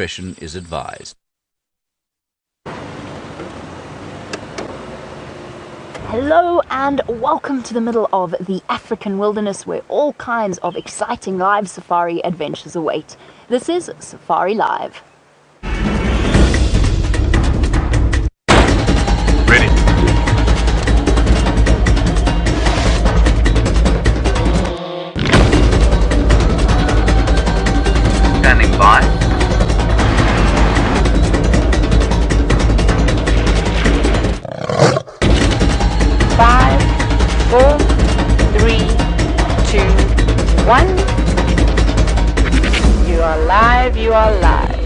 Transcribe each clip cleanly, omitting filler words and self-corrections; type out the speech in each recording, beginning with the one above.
discretion is advised. Hello and welcome to the middle of the African wilderness where all kinds of exciting live safari adventures await. This is Safari Live. Ready. Standing by. 5, 4, 3, 2, 1. You are live, you are live.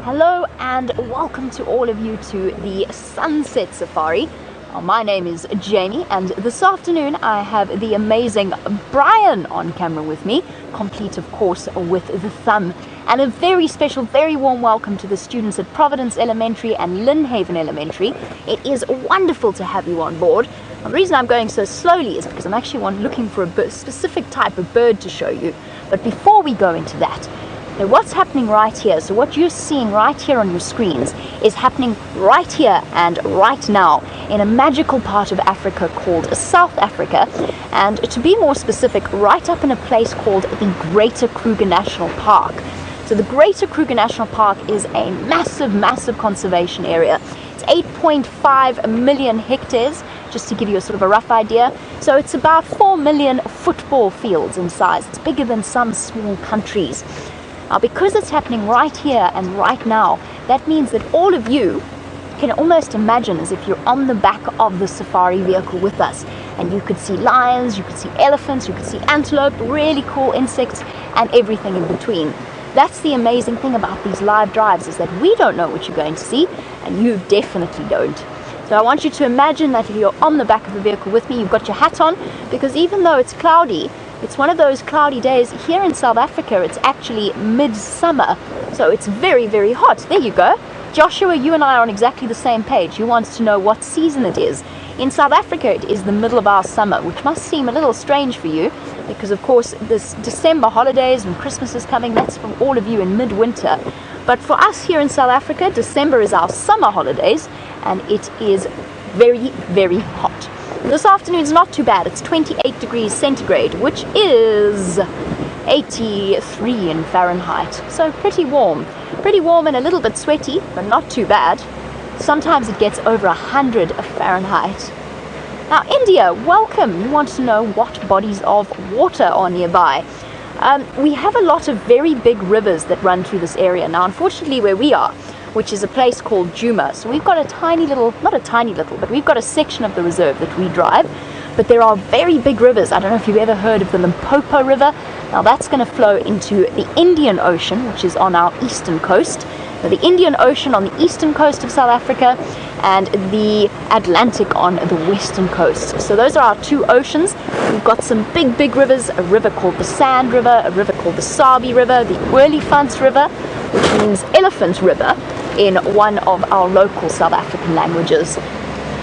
Hello and welcome to all of you to the Sunset Safari. My name is Jamie and this afternoon I have the amazing Brian on camera with me, complete of course with the thumb. And a very special, very warm welcome to the students at Providence Elementary and Lynnhaven Elementary. It is wonderful to have you on board. The reason I'm going so slowly is because I'm actually looking for a specific type of bird to show you. But before we go into that, now what's happening right here, so what you're seeing right here on your screens is happening right here and right now in a magical part of Africa called South Africa, and to be more specific, right up in a place called the Greater Kruger National Park. So the Greater Kruger National Park is a massive conservation area. It's 8.5 million hectares, just to give you a sort of a rough idea. So it's about 4 million football fields in size. It's bigger than some small countries. Now, because it's happening right here and right now, that means that all of you can almost imagine as if you're on the back of the safari vehicle with us. And you could see lions, you could see elephants, you could see antelope, really cool insects, and everything in between. That's the amazing thing about these live drives, is that we don't know what you're going to see, and you definitely don't. So I want you to imagine that if you're on the back of the vehicle with me, you've got your hat on, because even though it's cloudy, it's one of those cloudy days. Here in South Africa, it's actually midsummer, so it's very hot. There you go. Joshua, you and I are on exactly the same page. You want to know what season it is. In South Africa, it is the middle of our summer, which must seem a little strange for you, because of course this December holidays when Christmas is coming, that's for all of you in midwinter. But for us here in South Africa, December is our summer holidays, and it is very hot. This afternoon's not too bad. It's 28 degrees centigrade, which is 83 in Fahrenheit. So pretty warm and a little bit sweaty, but not too bad. Sometimes it gets over 100 Fahrenheit. Now, India, welcome. You want to know what bodies of water are nearby. We have a lot of very big rivers that run through this area. Now, unfortunately, where we are, which is a place called Djuma, so we've got a tiny little, not a tiny little, but we've got a section of the reserve that we drive. But there are very big rivers. I don't know if you've ever heard of the Limpopo River. Now, that's going to flow into the Indian Ocean, which is on our eastern coast. Now, the Indian Ocean on the eastern coast of South Africa, and the Atlantic on the western coast. So those are our two oceans. We've got some big rivers, a river called the Sand River, a river called the Sabi River, the Olifants River, which means Elephant River in one of our local South African languages.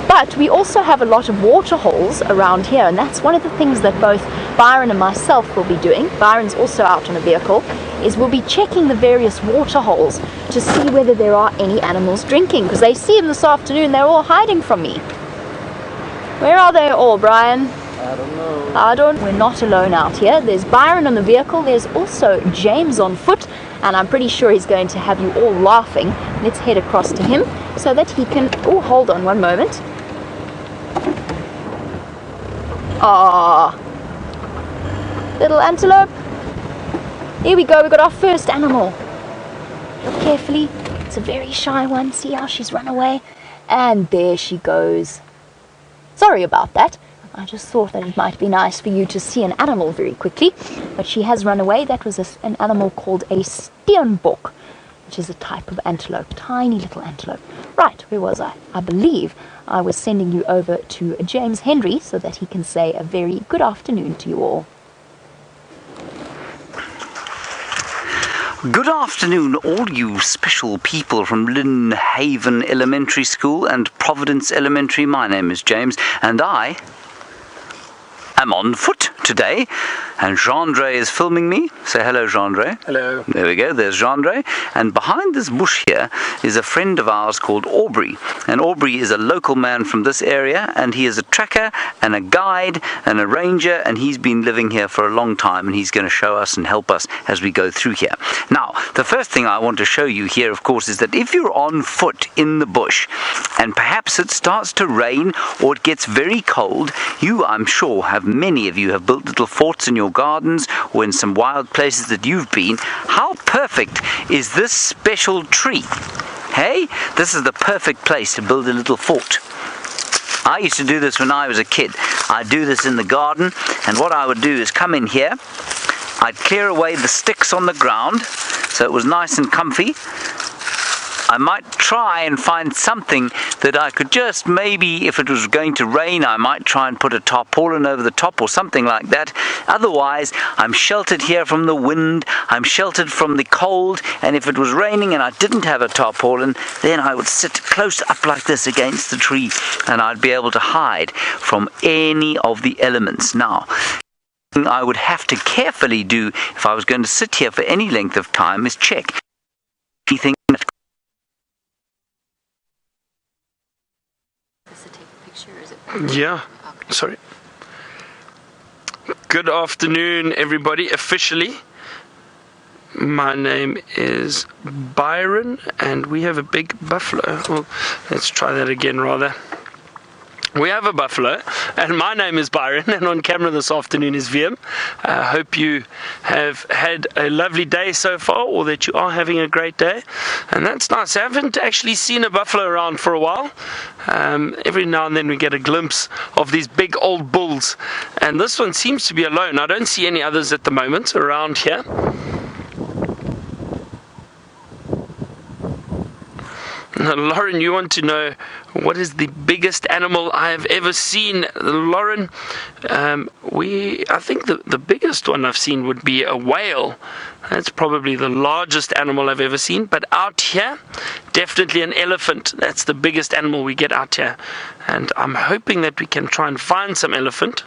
But we also have a lot of water holes around here, and that's one of the things that both Byron and myself will be doing. Byron's also out on a vehicle, is we'll be checking the various water holes to see whether there are any animals drinking, because they see them this afternoon, they're all hiding from me. Where are they all, Brian? I don't know. We're not alone out here. There's Byron on the vehicle, there's also James on foot, and I'm pretty sure he's going to have you all laughing. Let's head across to him so that he can, oh, hold on one moment. Ah, little antelope. Here we go, we got our first animal. Look carefully, it's a very shy one. See how she's run away? And there she goes. Sorry about that. I just thought that it might be nice for you to see an animal very quickly. But she has run away. That was an animal called a Steenbok, which is a type of antelope, tiny little antelope. Right, where was I? I believe I was sending you over to James Henry so that he can say a very good afternoon to you all. Good afternoon, all you special people from Lynnhaven Elementary School and Providence Elementary. My name is James, and I am on foot today And Gendre is filming me. Say hello, Gendre. Hello. There we go, there's Gendre. And behind this bush here is a friend of ours called Aubrey. And Aubrey is a local man from this area, and he is a tracker and a guide and a ranger, and he's been living here for a long time, and he's going to show us and help us as we go through here. Now, the first thing I want to show you here, of course, is that if you're on foot in the bush, and perhaps it starts to rain or it gets very cold, you, I'm sure, many of you have built little forts in your gardens or in some wild places that you've been. How perfect is this special tree? Hey, this is the perfect place to build a little fort. I used to do this when I was a kid. I'd do this in the garden, and what I would do is come in here, I'd clear away the sticks on the ground so it was nice and comfy. I might try and find something that I could just, maybe if it was going to rain, I might try and put a tarpaulin over the top or something like that. Otherwise, I'm sheltered here from the wind, I'm sheltered from the cold, and if it was raining and I didn't have a tarpaulin, then I would sit close up like this against the tree, and I'd be able to hide from any of the elements. Now, I would have to carefully do if I was going to sit here for any length of time is check anything. Yeah, sorry. Good afternoon, everybody. Officially, my name is Byron, and we have a big buffalo. Well, let's try that again, rather. We have a buffalo, and my name is Byron, and on camera this afternoon is Wiem. I hope you have had a lovely day so far, or that you are having a great day, and that's nice. I haven't actually seen a buffalo around for a while. Every now and then we get a glimpse of these big old bulls, and this one seems to be alone. I don't see any others at the moment around here. Now, Lauren, you want to know what is the biggest animal I have ever seen? Lauren, I think the biggest one I've seen would be a whale. That's probably the largest animal I've ever seen. But out here, definitely an elephant. That's the biggest animal we get out here. And I'm hoping that we can try and find some elephant.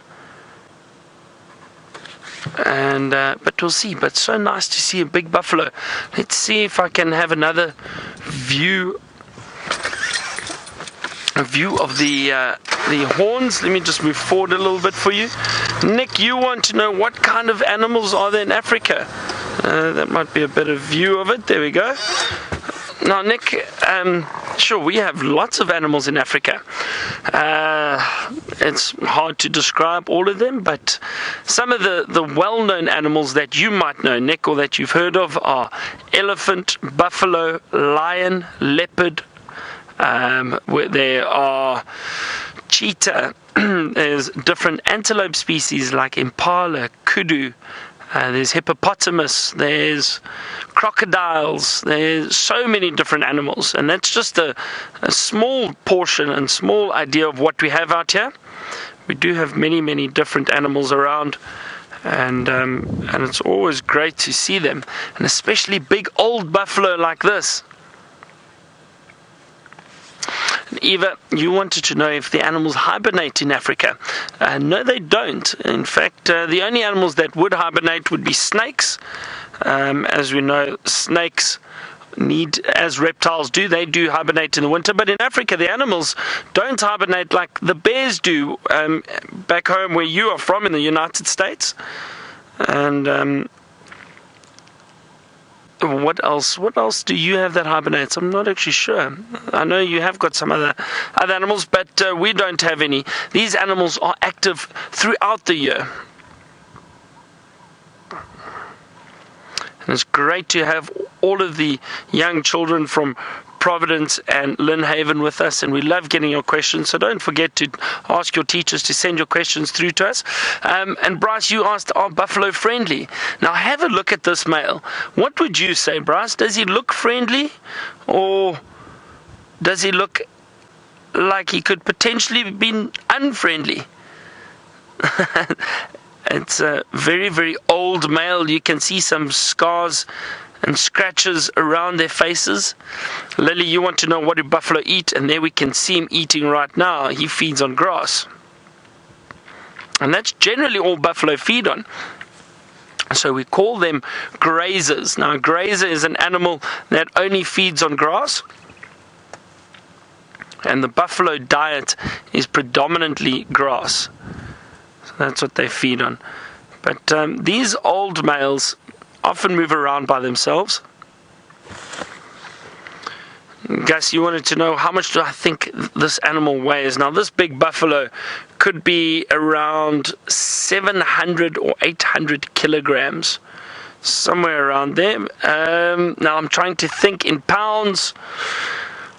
And but we'll see. But so nice to see a big buffalo. Let's see if I can have another view of the horns. Let me just move forward a little bit for you. Nick, you want to know what kind of animals are there in Africa? That might be a better view of it. There we go. Now, Nick, sure, we have lots of animals in Africa. It's hard to describe all of them, but some of the well-known animals that you might know, Nick, or that you've heard of are elephant, buffalo, lion, leopard. There are cheetah. There's different antelope species like impala, kudu. There's hippopotamus, there's crocodiles, there's so many different animals, and that's just a small portion and small idea of what we have out here. We do have many different animals around, and it's always great to see them, and especially big old buffalo like this. Eva, you wanted to know if the animals hibernate in Africa. No, they don't. In fact, the only animals that would hibernate would be snakes. As we know, snakes need, as reptiles do, they do hibernate in the winter. But in Africa, the animals don't hibernate like the bears do back home where you are from in the United States. And what else do you have that hibernates? I'm not actually sure. I know you have got some other animals, but we don't have any. These animals are active throughout the year. And it's great to have all of the young children from Providence and Lynnhaven with us, and we love getting your questions, so don't forget to ask your teachers to send your questions through to us. And Bryce, you asked, are buffalo friendly? Now have a look at this male. What would you say, Bryce? Does he look friendly, or does he look like he could potentially be unfriendly? It's a very old male. You can see some scars and scratches around their faces. Lily, you want to know what do buffalo eat, and there we can see him eating right now. He feeds on grass, and that's generally all buffalo feed on. So we call them grazers. Now, a grazer is an animal that only feeds on grass. And the buffalo diet is predominantly grass. So that's what they feed on. But these old males often move around by themselves. Gus, you wanted to know how much do I think this animal weighs. Now, this big buffalo could be around 700 or 800 kilograms. Somewhere around there. Now, I'm trying to think in pounds.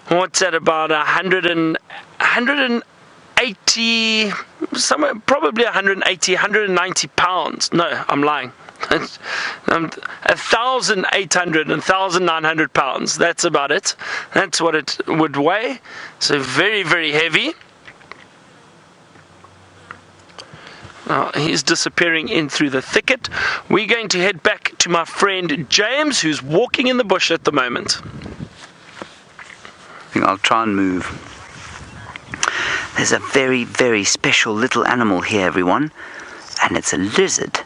What's that, about 180, somewhere, probably 180, 190 pounds. No, I'm lying. 1,800 and 1,900 pounds. That's about it. That's what it would weigh. So very, very heavy. Now, he's disappearing in through the thicket. We're going to head back to my friend James, who's walking in the bush at the moment. I think I'll try and move. There's a very, very special little animal here, everyone, and it's a lizard.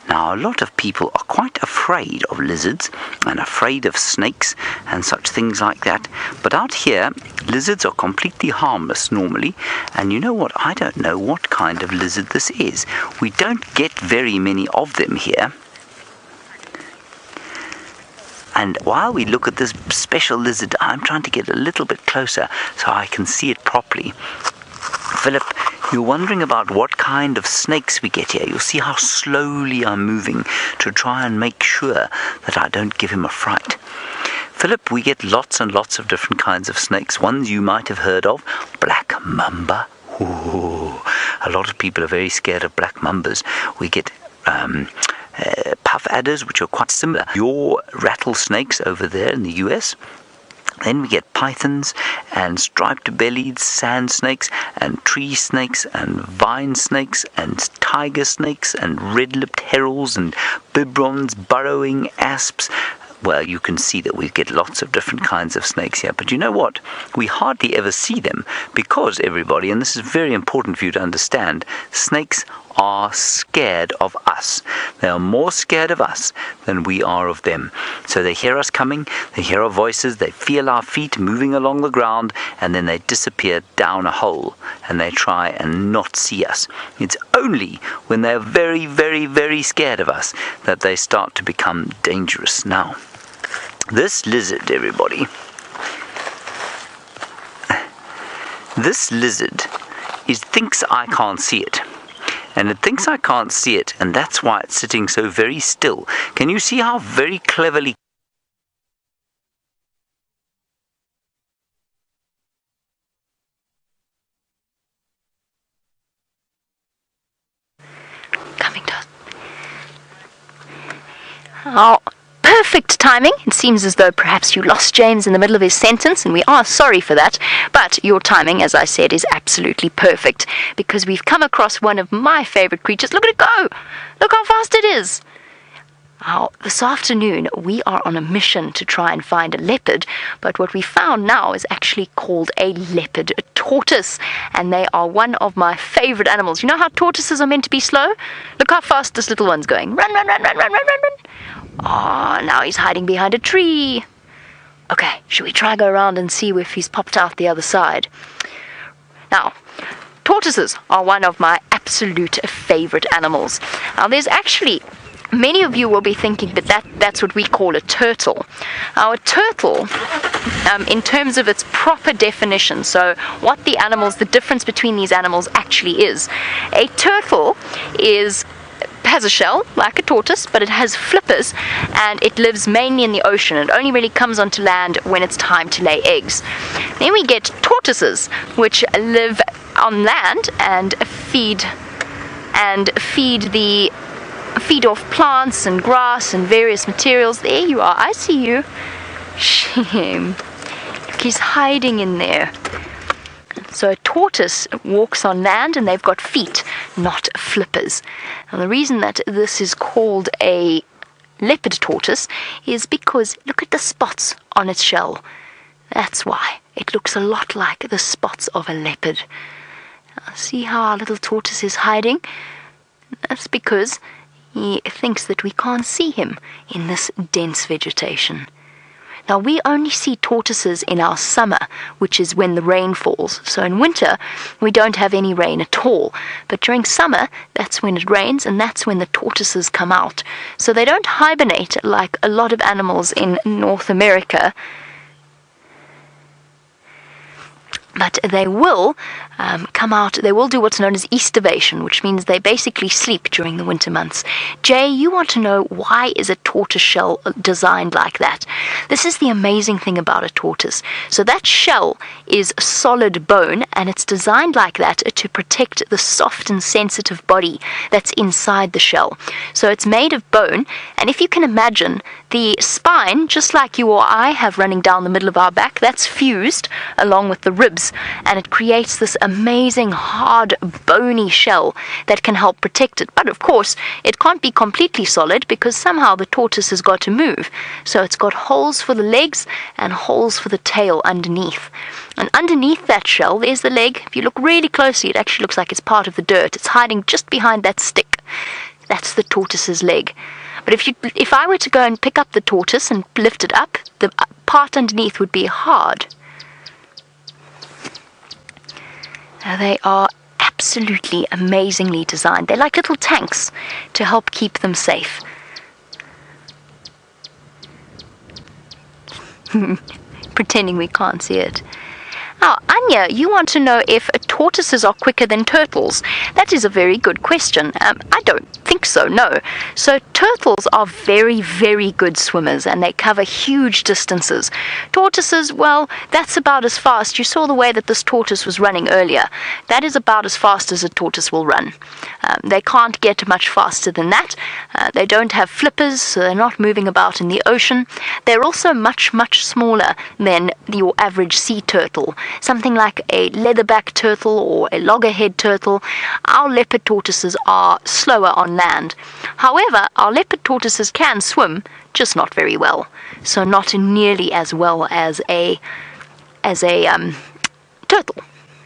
Now, a lot of people are quite afraid of lizards and afraid of snakes and such things like that. But out here, lizards are completely harmless normally. And you know what? I don't know what kind of lizard this is. We don't get very many of them here. And while we look at this special lizard, I'm trying to get a little bit closer so I can see it properly. Philip, you're wondering about what kind of snakes we get here. You'll see how slowly I'm moving to try and make sure that I don't give him a fright. Philip, we get lots and lots of different kinds of snakes. Ones you might have heard of, black mamba. Ooh, a lot of people are very scared of black mambas. We get puff adders, which are quite similar. Your rattlesnakes over there in the US. Then we get pythons and striped-bellied sand snakes and tree snakes and vine snakes and tiger snakes and red-lipped heralds and bibrons, burrowing asps. Well, you can see that we get lots of different kinds of snakes here. But you know what? We hardly ever see them because, everybody, and this is very important for you to understand, snakes are scared of us. They are more scared of us than we are of them. So they hear us coming, they hear our voices, they feel our feet moving along the ground, and then they disappear down a hole and they try and not see us. It's only when they're very, very, very scared of us that they start to become dangerous. Now, this lizard, everybody, this lizard thinks I can't see it. And it thinks I can't see it, and that's why it's sitting so very still. Can you see how very cleverly coming to us? Oh, perfect timing. It seems as though perhaps you lost James in the middle of his sentence, and we are sorry for that. But your timing, as I said, is absolutely perfect, because we've come across one of my favorite creatures. Look at it go! Look how fast it is! Now, this afternoon, we are on a mission to try and find a leopard, but what we found now is actually called a leopard tortoise, and they are one of my favorite animals. You know how tortoises are meant to be slow? Look how fast this little one's going. Run, run, run, run, run, run, run, run. Oh, now he's hiding behind a tree. Okay, should we try go around and see if he's popped out the other side? Now, tortoises are one of my absolute favorite animals. Now, there's actually, many of you will be thinking that that's what we call a turtle. Now, a turtle, in terms of its proper definition, so what the difference between these animals actually is. A turtle has a shell, like a tortoise, but it has flippers, and it lives mainly in the ocean. It only really comes onto land when it's time to lay eggs. Then we get tortoises, which live on land and feed off plants and grass and various materials. There you are, I see you. Shame. Look, he's hiding in there. So a tortoise walks on land, and they've got feet, not flippers. And the reason that this is called a leopard tortoise is because look at the spots on its shell. That's why. It looks a lot like the spots of a leopard. Now, see how our little tortoise is hiding? That's because He thinks that we can't see him in this dense vegetation. Now, we only see tortoises in our summer, which is when the rain falls. So in winter, we don't have any rain at all. But during summer, that's when it rains, and that's when the tortoises come out. So they don't hibernate like a lot of animals in North America. But they will come out, they will do what's known as estivation, which means they basically sleep during the winter months. Jay, you want to know why is a tortoise shell designed like that? This is the amazing thing about a tortoise. So that shell is solid bone, and it's designed like that to protect the soft and sensitive body that's inside the shell. So it's made of bone, and if you can imagine, the spine, just like you or I have running down the middle of our back, that's fused along with the ribs, and it creates this amazing hard bony shell that can help protect it. But of course it can't be completely solid because somehow the tortoise has got to move, so it's got holes for the legs and holes for the tail underneath. And underneath that shell there's the leg. If you look really closely, it actually looks like it's part of the dirt. It's hiding just behind that stick. That's the tortoise's leg. But if I were to go and pick up the tortoise and lift it up, the part underneath would be hard. Now, they are absolutely amazingly designed. They're like little tanks to help keep them safe. Pretending we can't see it. Now, Anya, you want to know if tortoises are quicker than turtles. That is a very good question. I don't think so, no. So turtles are very, very good swimmers, and they cover huge distances. Tortoises, well, that's about as fast. You saw the way that this tortoise was running earlier. That is about as fast as a tortoise will run. They can't get much faster than that. They don't have flippers, so they're not moving about in the ocean. They're also much, much smaller than your average sea turtle. Something like a leatherback turtle or a loggerhead turtle. Our leopard tortoises are slower on land. However, our leopard tortoises can swim, just not very well. So not nearly as well as a turtle.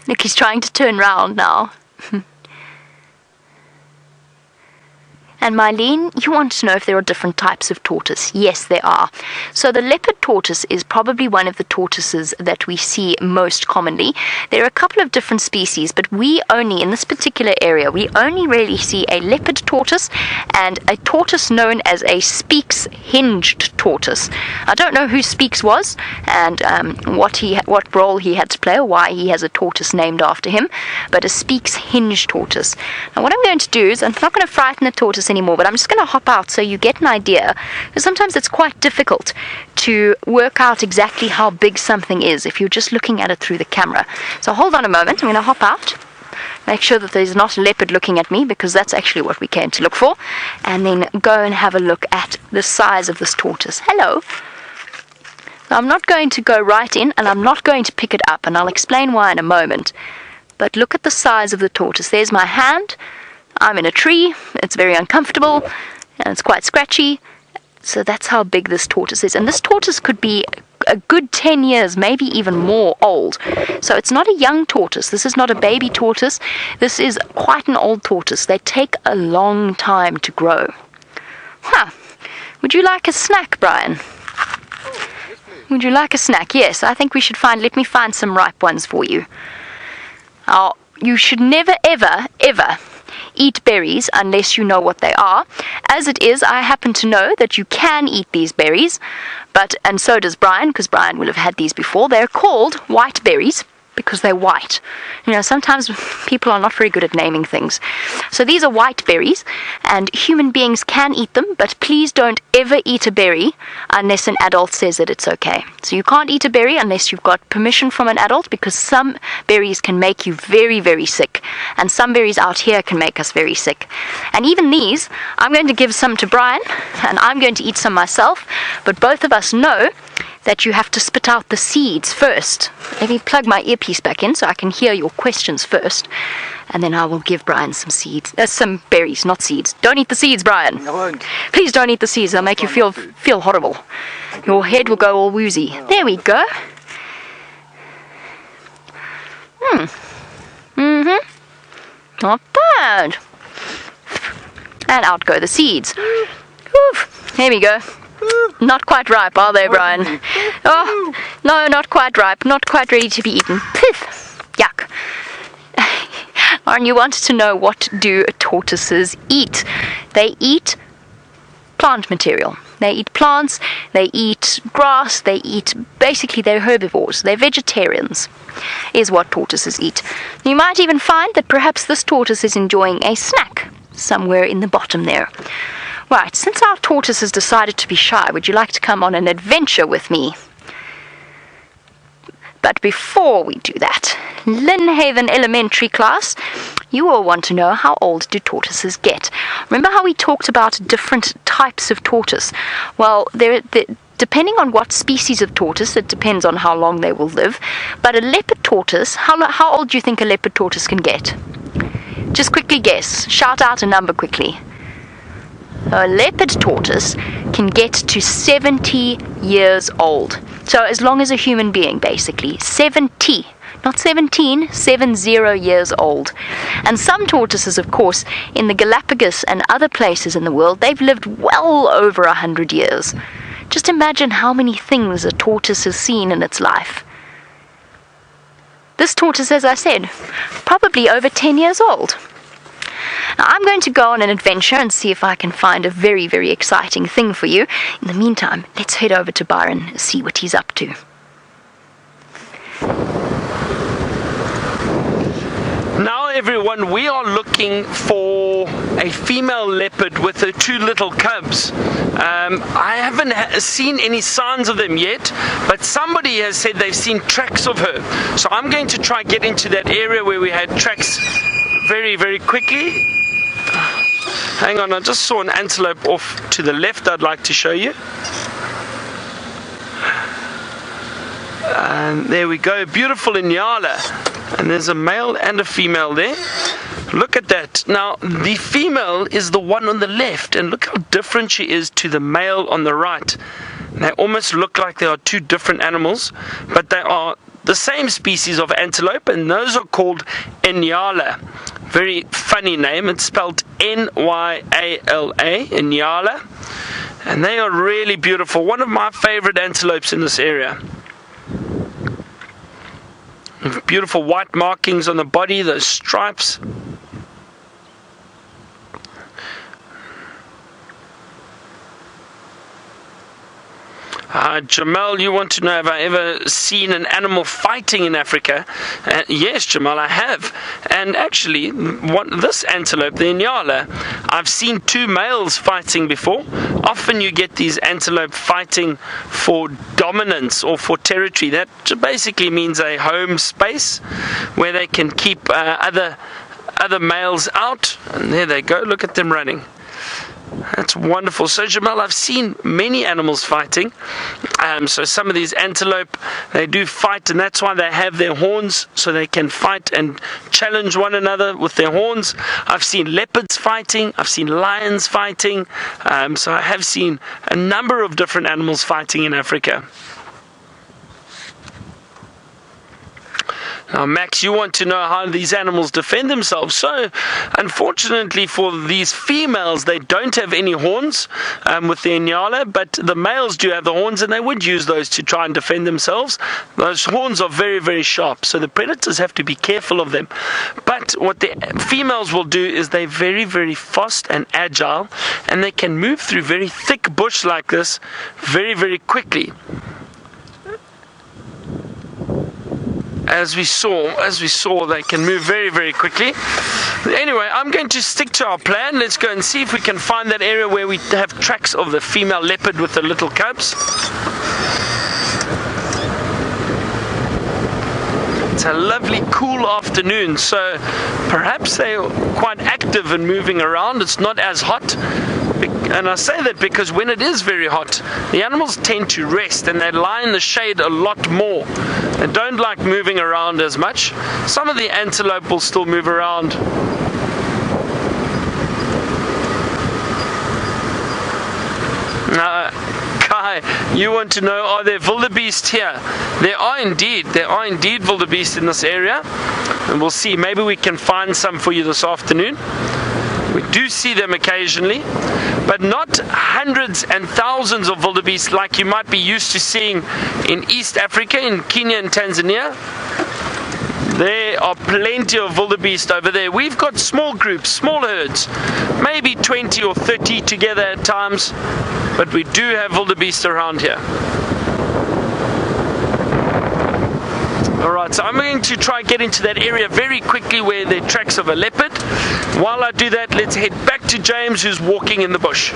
Look, he's trying to turn round now. And Mylene, you want to know if there are different types of tortoise. Yes, there are. So the leopard tortoise is probably one of the tortoises that we see most commonly. There are a couple of different species, but we only, in this particular area, we only really see a leopard tortoise and a tortoise known as a Speaks hinged tortoise. I don't know who Speaks was and what role he had to play or why he has a tortoise named after him, but a Speaks hinged tortoise. Now what I'm going to do is, I'm not going to frighten a tortoise anymore, but I'm just going to hop out so you get an idea, because sometimes it's quite difficult to work out exactly how big something is if you're just looking at it through the camera. So hold on a moment, I'm going to hop out, make sure that there's not a leopard looking at me, because that's actually what we came to look for, and then go and have a look at the size of this tortoise. Hello. Now, I'm not going to go right in, and I'm not going to pick it up, and I'll explain why in a moment, but look at the size of the tortoise. There's my hand. I'm in a tree, it's very uncomfortable, and it's quite scratchy. So that's how big this tortoise is. And this tortoise could be a good 10 years, maybe even more old. So it's not a young tortoise. This is not a baby tortoise. This is quite an old tortoise. They take a long time to grow. Would you like a snack, Brian? Would you like a snack? Yes, I think we should let me find some ripe ones for you. Now, you should never, ever, ever eat berries unless you know what they are. As it is, I happen to know that you can eat these berries, and so does Brian, because Brian will have had these before. They're called white berries because they're white. You know, sometimes people are not very good at naming things. So these are white berries, and human beings can eat them, but please don't ever eat a berry unless an adult says that it's okay. So you can't eat a berry unless you've got permission from an adult, because some berries can make you very, very sick, and some berries out here can make us very sick. And even these, I'm going to give some to Brian, and I'm going to eat some myself, but both of us know that you have to spit out the seeds first. Let me plug my earpiece back in so I can hear your questions first, and then I will give Brian some seeds. Some berries, not seeds. Don't eat the seeds, Brian. I won't. Please don't eat the seeds. They'll make you feel horrible. Your head will go all woozy. There we go. Not bad. And out go the seeds. Oof, here we go. Not quite ripe, are they, Brian? Oh, no, not quite ripe. Not quite ready to be eaten. Poof. Yuck. Lauren, you wanted to know, what do tortoises eat? They eat plant material. They eat plants, they eat grass, basically they're herbivores, they're vegetarians, is what tortoises eat. You might even find that perhaps this tortoise is enjoying a snack somewhere in the bottom there. Right, since our tortoise has decided to be shy, would you like to come on an adventure with me? But before we do that, Lynnhaven Elementary class, you all want to know, how old do tortoises get? Remember how we talked about different types of tortoise? Well, depending on what species of tortoise, it depends on how long they will live. But a leopard tortoise, how old do you think a leopard tortoise can get? Just quickly guess. Shout out a number quickly. A leopard tortoise can get to 70 years old. So as long as a human being, basically. 70. Not 17, 70 years old. And some tortoises, of course, in the Galapagos and other places in the world, they've lived well over 100 years. Just imagine how many things a tortoise has seen in its life. This tortoise, as I said, probably over 10 years old. Now, I'm going to go on an adventure and see if I can find a very, very exciting thing for you. In the meantime, let's head over to Byron and see what he's up to. Now everyone, we are looking for a female leopard with her two little cubs. I haven't seen any signs of them yet, but somebody has said they've seen tracks of her. So I'm going to try get into that area where we had tracks very, very quickly. Hang on, I just saw an antelope off to the left I'd like to show you. And there we go, beautiful Nyalas. And there's a male and a female there. Look at that. Now, the female is the one on the left, and look how different she is to the male on the right. They almost look like they are two different animals, but they are the same species of antelope, and those are called Nyalas. Very funny name. It's spelled N-Y-A-L-A, Nyalas. And they are really beautiful. One of my favorite antelopes in this area. Beautiful white markings on the body, those stripes. Jamal, you want to know, have I ever seen an animal fighting in Africa? Yes, Jamal, I have. And actually, this antelope, the Nyalas, I've seen two males fighting before. Often you get these antelope fighting for dominance or for territory. That basically means a home space where they can keep other males out. And there they go, look at them running. That's wonderful. So Jamal, I've seen many animals fighting. So some of these antelope, they do fight, and that's why they have their horns, so they can fight and challenge one another with their horns. I've seen leopards fighting. I've seen lions fighting. So I have seen a number of different animals fighting in Africa. Now, Max, you want to know how these animals defend themselves. So, unfortunately for these females, they don't have any horns with their Nyalas, but the males do have the horns, and they would use those to try and defend themselves. Those horns are very, very sharp, so the predators have to be careful of them. But what the females will do is they're very, very fast and agile, and they can move through very thick bush like this very, very quickly. As we saw, they can move very, very quickly. Anyway, I'm going to stick to our plan. Let's go and see if we can find that area where we have tracks of the female leopard with the little cubs. It's a lovely, cool afternoon, so perhaps they're quite active and moving around. It's not as hot. And I say that because when it is very hot, the animals tend to rest and they lie in the shade a lot more. They don't like moving around as much. Some of the antelope will still move around. Kai, you want to know, are there wildebeest here? There are indeed wildebeest in this area. And we'll see, maybe we can find some for you this afternoon. We do see them occasionally, but not hundreds and thousands of wildebeest like you might be used to seeing in East Africa, in Kenya and Tanzania. There are plenty of wildebeest over there. We've got small groups, small herds, maybe 20 or 30 together at times, but we do have wildebeest around here. Alright, so I'm going to try and get into that area very quickly where there are tracks of a leopard. While I do that, let's head back to James, who's walking in the bush.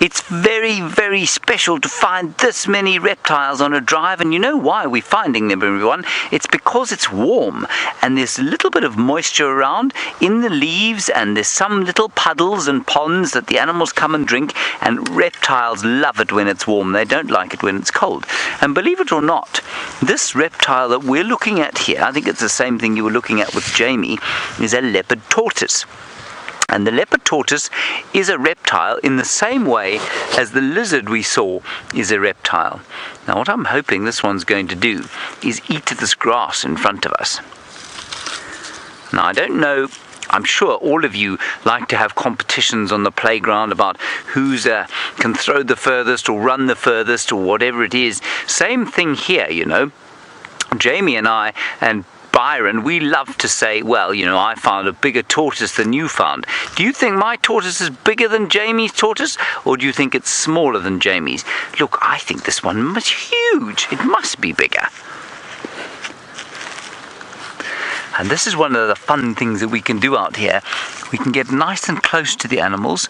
It's very, very special to find this many reptiles on a drive, and you know why we're finding them, everyone? It's because it's warm, and there's a little bit of moisture around in the leaves, and there's some little puddles and ponds that the animals come and drink, and reptiles love it when it's warm. They don't like it when it's cold. And believe it or not, this reptile that we're looking at here, I think it's the same thing you were looking at with Jamie, is a leopard tortoise. And the leopard tortoise is a reptile in the same way as the lizard we saw is a reptile. Now what I'm hoping this one's going to do is eat this grass in front of us. Now I don't know, I'm sure all of you like to have competitions on the playground about who's can throw the furthest or run the furthest or whatever it is. Same thing here, you know. Jamie and I and Byron, we love to say, well, you know, I found a bigger tortoise than you found. Do you think my tortoise is bigger than Jamie's tortoise, or do you think it's smaller than Jamie's? Look, I think this one is huge. It must be bigger. And this is one of the fun things that we can do out here. We can get nice and close to the animals,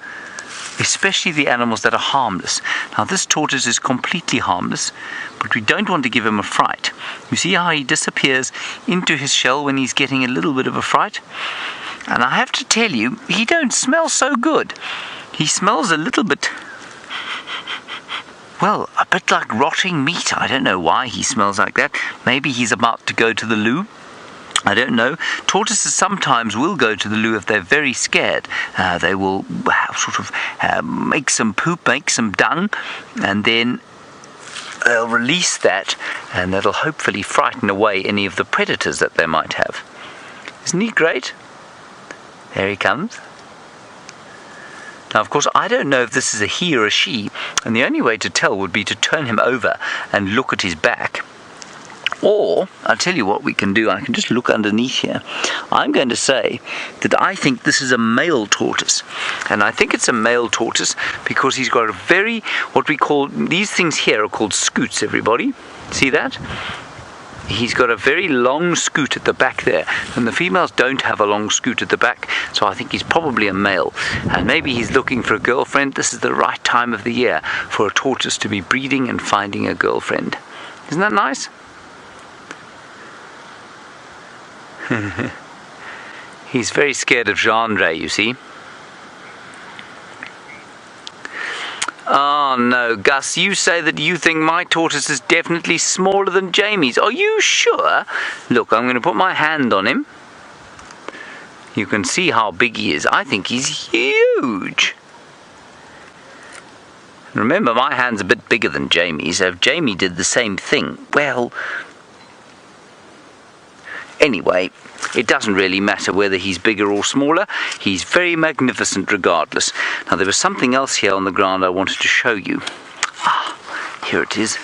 especially the animals that are harmless. Now this tortoise is completely harmless, but we don't want to give him a fright. You see how he disappears into his shell when he's getting a little bit of a fright? And I have to tell you, he don't smell so good. He smells a little bit, well, a bit like rotting meat. I don't know why he smells like that. Maybe he's about to go to the loo. I don't know. Tortoises sometimes will go to the loo if they're very scared. They will sort of make some poop, make some dung, and then they'll release that, and that'll hopefully frighten away any of the predators that they might have. Isn't he great? There he comes. Now, of course, I don't know if this is a he or a she, and the only way to tell would be to turn him over and look at his back. Or, I'll tell you what we can do. I can just look underneath here. I'm going to say that I think this is a male tortoise. And I think it's a male tortoise because he's got a very, what we call, these things here are called scoots, everybody. See that? He's got a very long scoot at the back there. And the females don't have a long scoot at the back. So I think he's probably a male. And maybe he's looking for a girlfriend. This is the right time of the year for a tortoise to be breeding and finding a girlfriend. Isn't that nice? He's very scared of Gendre, you see. Oh no, Gus, you say that you think my tortoise is definitely smaller than Jamie's. Are you sure? Look, I'm going to put my hand on him. You can see how big he is. I think he's huge. Remember, my hand's a bit bigger than Jamie's, so if Jamie did the same thing, well, anyway, it doesn't really matter whether he's bigger or smaller. He's very magnificent regardless. Now, there was something else here on the ground I wanted to show you. Ah, here it is.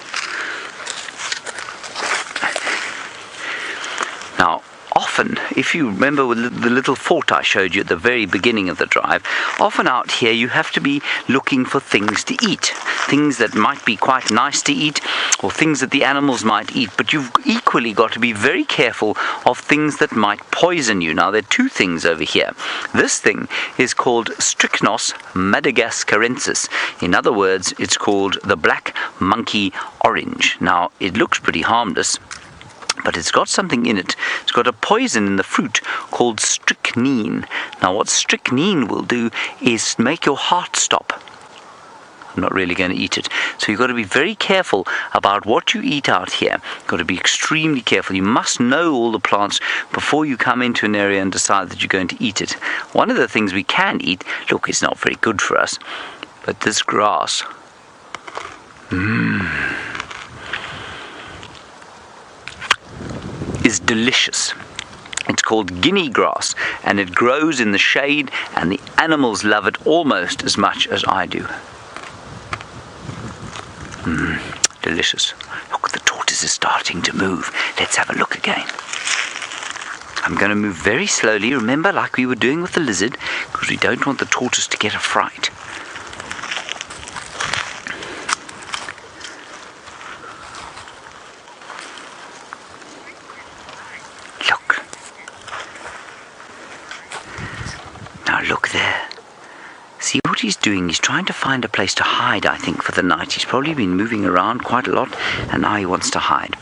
Now, often, if you remember the little fort I showed you at the very beginning of the drive, often out here you have to be looking for things to eat. Things that might be quite nice to eat, or things that the animals might eat, but you've equally got to be very careful of things that might poison you. Now, there are two things over here. This thing is called Strychnos madagascarensis. In other words, it's called the black monkey orange. Now, it looks pretty harmless, but it's got something in it. It's got a poison in the fruit called strychnine. Now, what strychnine will do is make your heart stop. I'm not really going to eat it. So you've got to be very careful about what you eat out here. You've got to be extremely careful. You must know all the plants before you come into an area and decide that you're going to eat it. One of the things we can eat, look, it's not very good for us, but this grass, is delicious. It's called guinea grass, and it grows in the shade, and the animals love it almost as much as I do. Delicious. Look, the tortoise is starting to move. Let's have a look again. I'm going to move very slowly, remember, like we were doing with the lizard, because we don't want the tortoise to get a fright. Look. Now look there. See what he's doing? He's trying to find a place to hide, I think, for the night. He's probably been moving around quite a lot, and now he wants to hide.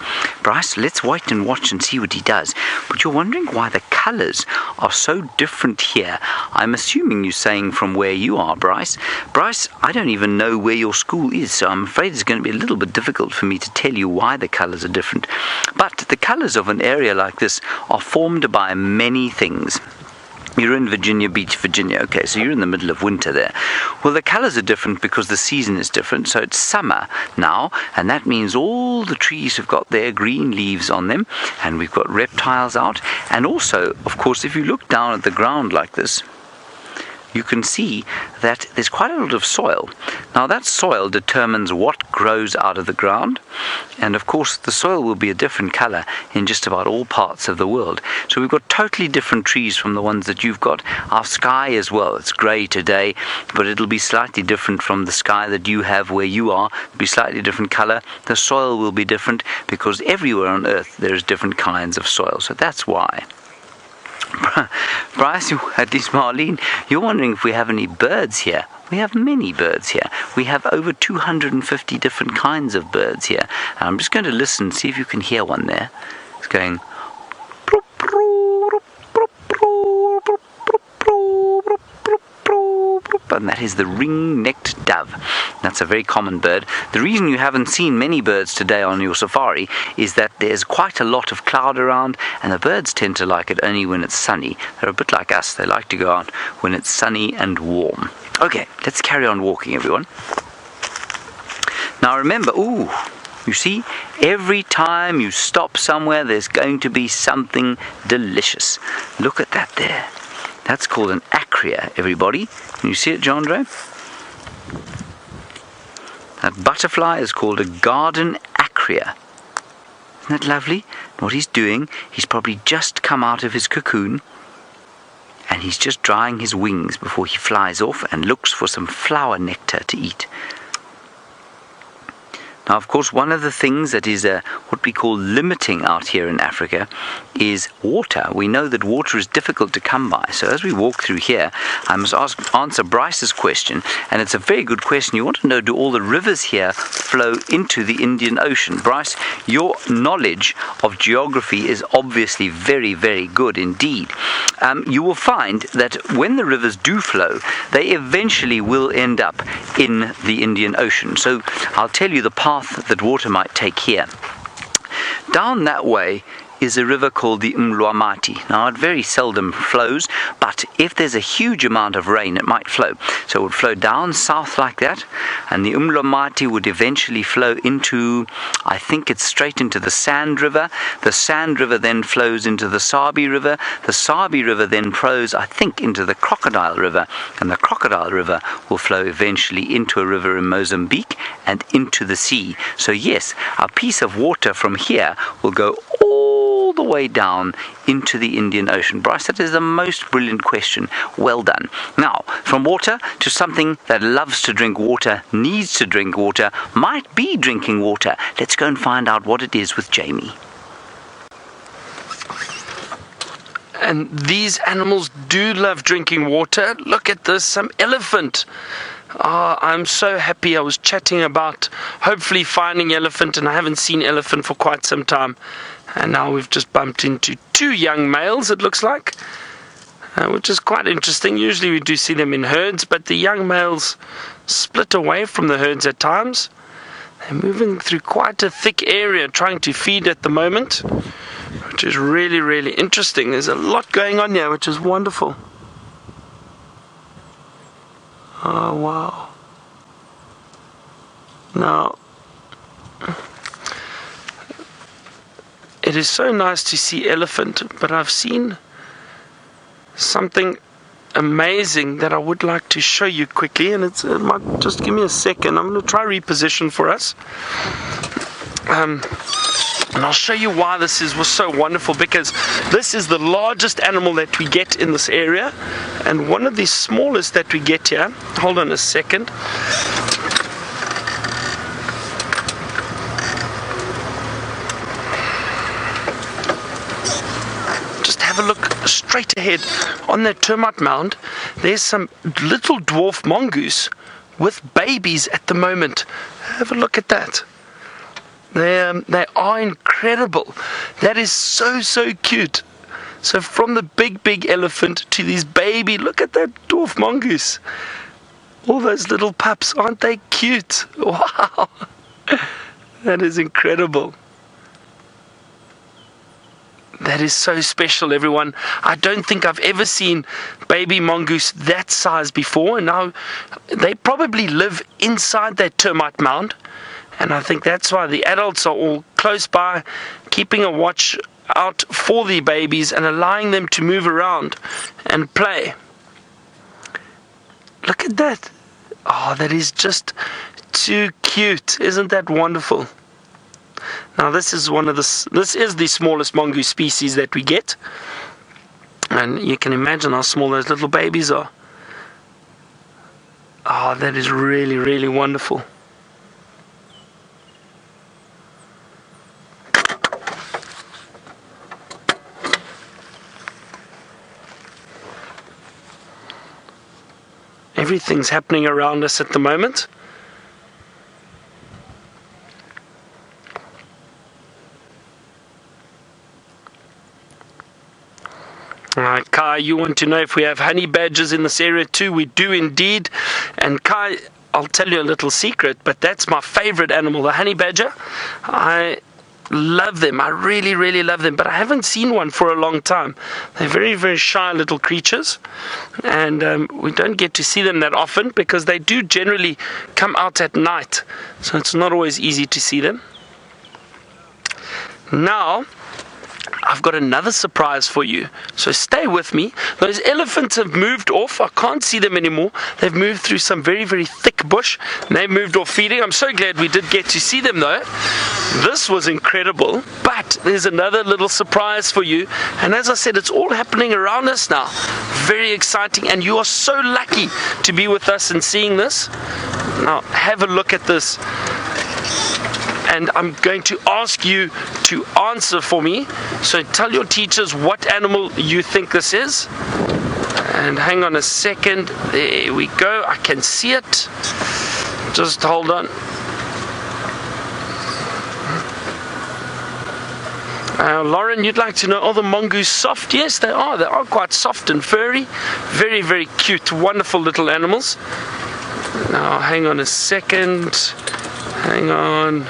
Bryce, let's wait and watch and see what he does. But you're wondering why the colours are so different here. I'm assuming you're saying from where you are, Bryce. Bryce, I don't even know where your school is, so I'm afraid it's going to be a little bit difficult for me to tell you why the colours are different. But the colours of an area like this are formed by many things. You're in Virginia Beach, Virginia. Okay, so you're in the middle of winter there. Well, the colors are different because the season is different. So it's summer now, and that means all the trees have got their green leaves on them, and we've got reptiles out. And also, of course, if you look down at the ground like this, you can see that there's quite a lot of soil. Now that soil determines what grows out of the ground, and of course the soil will be a different color in just about all parts of the world. So we've got totally different trees from the ones that you've got. Our sky as well, it's grey today, but it'll be slightly different from the sky that you have where you are. It'll be slightly different color. The soil will be different because everywhere on earth there's different kinds of soil, so that's why. Bryce, at least Marlene, you're wondering if we have any birds here. We have many birds here. We have over 250 different kinds of birds here. And I'm just going to listen, see if you can hear one there. It's going... and that is the ring-necked dove. That's a very common bird. The reason you haven't seen many birds today on your safari is that there's quite a lot of cloud around, and the birds tend to like it only when it's sunny. They're a bit like us. They like to go out when it's sunny and warm. Okay, let's carry on walking, everyone. Now remember, you see, every time you stop somewhere, there's going to be something delicious. Look at that there. That's called an acria, everybody. Can you see it, Jandre? That butterfly is called a garden acria. Isn't that lovely? What he's doing, he's probably just come out of his cocoon, and he's just drying his wings before he flies off and looks for some flower nectar to eat. Now, of course, one of the things that is what we call limiting out here in Africa is water. We know that water is difficult to come by. So as we walk through here, I must answer Bryce's question. And it's a very good question. You want to know, do all the rivers here flow into the Indian Ocean? Bryce, your knowledge of geography is obviously very, very good indeed. You will find that when the rivers do flow, they eventually will end up in the Indian Ocean. So I'll tell you the path that water might take here. Down that way is a river called the Umlwamati. Now, it very seldom flows, but if there's a huge amount of rain, it might flow. So it would flow down south like that, and the Umlwamati would eventually flow into, I think it's straight into the Sand River. The Sand River then flows into the Sabi River. The Sabi River then flows, I think, into the Crocodile River, and the Crocodile River will flow eventually into a river in Mozambique and into the sea. So yes, a piece of water from here will go all the way down into the Indian Ocean. Bryce, that is the most brilliant question. Well done. Now, from water to something that loves to drink water, needs to drink water, might be drinking water. Let's go and find out what it is with Jamie. And these animals do love drinking water. Look at this, some elephant. I'm so happy. I was chatting about hopefully finding elephant, and I haven't seen elephant for quite some time. And now we've just bumped into two young males, it looks like, which is quite interesting. Usually we do see them in herds, but the young males split away from the herds at times. They're moving through quite a thick area trying to feed at the moment, which is really, really interesting. There's a lot going on here, which is wonderful. Oh, wow. Now, it It is so nice to see elephant, but I've seen something amazing that I would like to show you quickly, and it might just give me a second. I'm going to try reposition for us. And I'll show you why this was so wonderful, because this is the largest animal that we get in this area, and one of the smallest that we get here. Hold on a second. Just have a look straight ahead on that termite mound. There's some little dwarf mongoose with babies at the moment. Have a look at that. They are incredible. That is so cute. So from the big elephant to these baby, look at that dwarf mongoose. All those little pups, aren't they cute? Wow. That is incredible. That is so special, everyone. I don't think I've ever seen baby mongoose that size before. And now they probably live inside that termite mound. And I think that's why the adults are all close by, keeping a watch out for the babies and allowing them to move around and play. Look at that. Oh, that is just too cute. Isn't that wonderful? Now this is the smallest mongoose species that we get. And you can imagine how small those little babies are. Oh, that is really wonderful. Everything's happening around us at the moment. Alright, Kai, you want to know if we have honey badgers in this area too? We do indeed. And Kai, I'll tell you a little secret, but that's my favorite animal, the honey badger. I love them. I really love them, but I haven't seen one for a long time. They're very shy little creatures, and we don't get to see them that often because they do generally come out at night, so it's not always easy to see them. Now I've got another surprise for you, so stay with me. Those elephants have moved off. I can't see them anymore. They've moved through some very thick bush, and they've moved off feeding. I'm so glad we did get to see them though. This was incredible, but there's another little surprise for you, and as I said, it's all happening around us now. Very exciting, and you are so lucky to be with us and seeing this. Now have a look at this. And I'm going to ask you to answer for me. So tell your teachers what animal you think this is. And hang on a second. There we go. I can see it. Just hold on. Lauren, you'd like to know, are the mongoose soft? Yes, they are. They are quite soft and furry. Very cute, wonderful little animals. Now, hang on a second. Hang on.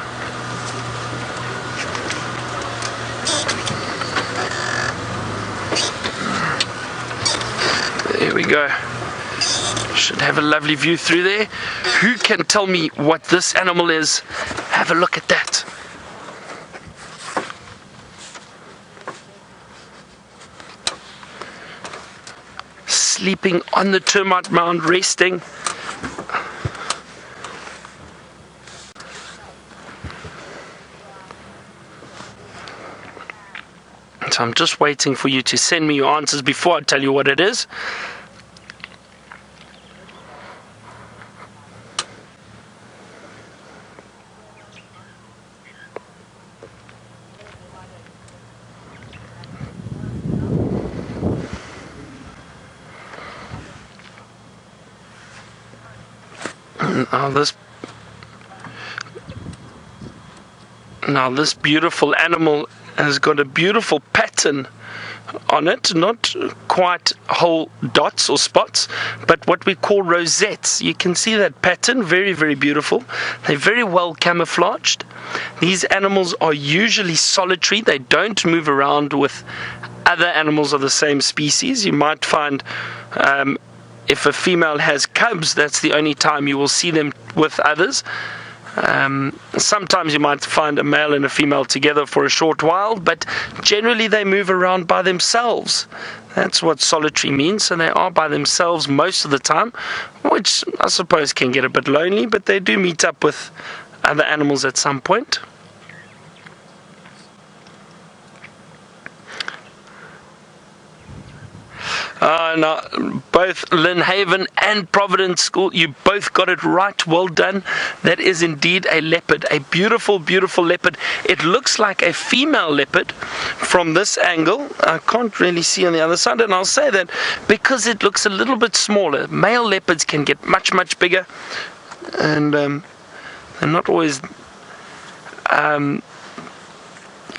There we go. Should have a lovely view through there. Who can tell me what this animal is? Have a look at that. Sleeping on the termite mound, resting. So I'm just waiting for you to send me your answers before I tell you what it is. Now this beautiful animal has got a beautiful pattern on it, not quite whole dots or spots, but what we call rosettes. You can see that pattern, very beautiful. They're very well camouflaged. These animals are usually solitary. They don't move around with other animals of the same species. You might find if a female has cubs, that's the only time you will see them with others. Sometimes you might find a male and a female together for a short while, but generally they move around by themselves. That's what solitary means, so they are by themselves most of the time, which I suppose can get a bit lonely, but they do meet up with other animals at some point. Now, both Lynnhaven and Providence School, you both got it right. Well done. That is indeed a leopard, a beautiful, beautiful leopard. It looks like a female leopard from this angle. I can't really see on the other side, and I'll say that because it looks a little bit smaller. Male leopards can get much, much bigger, and they're not always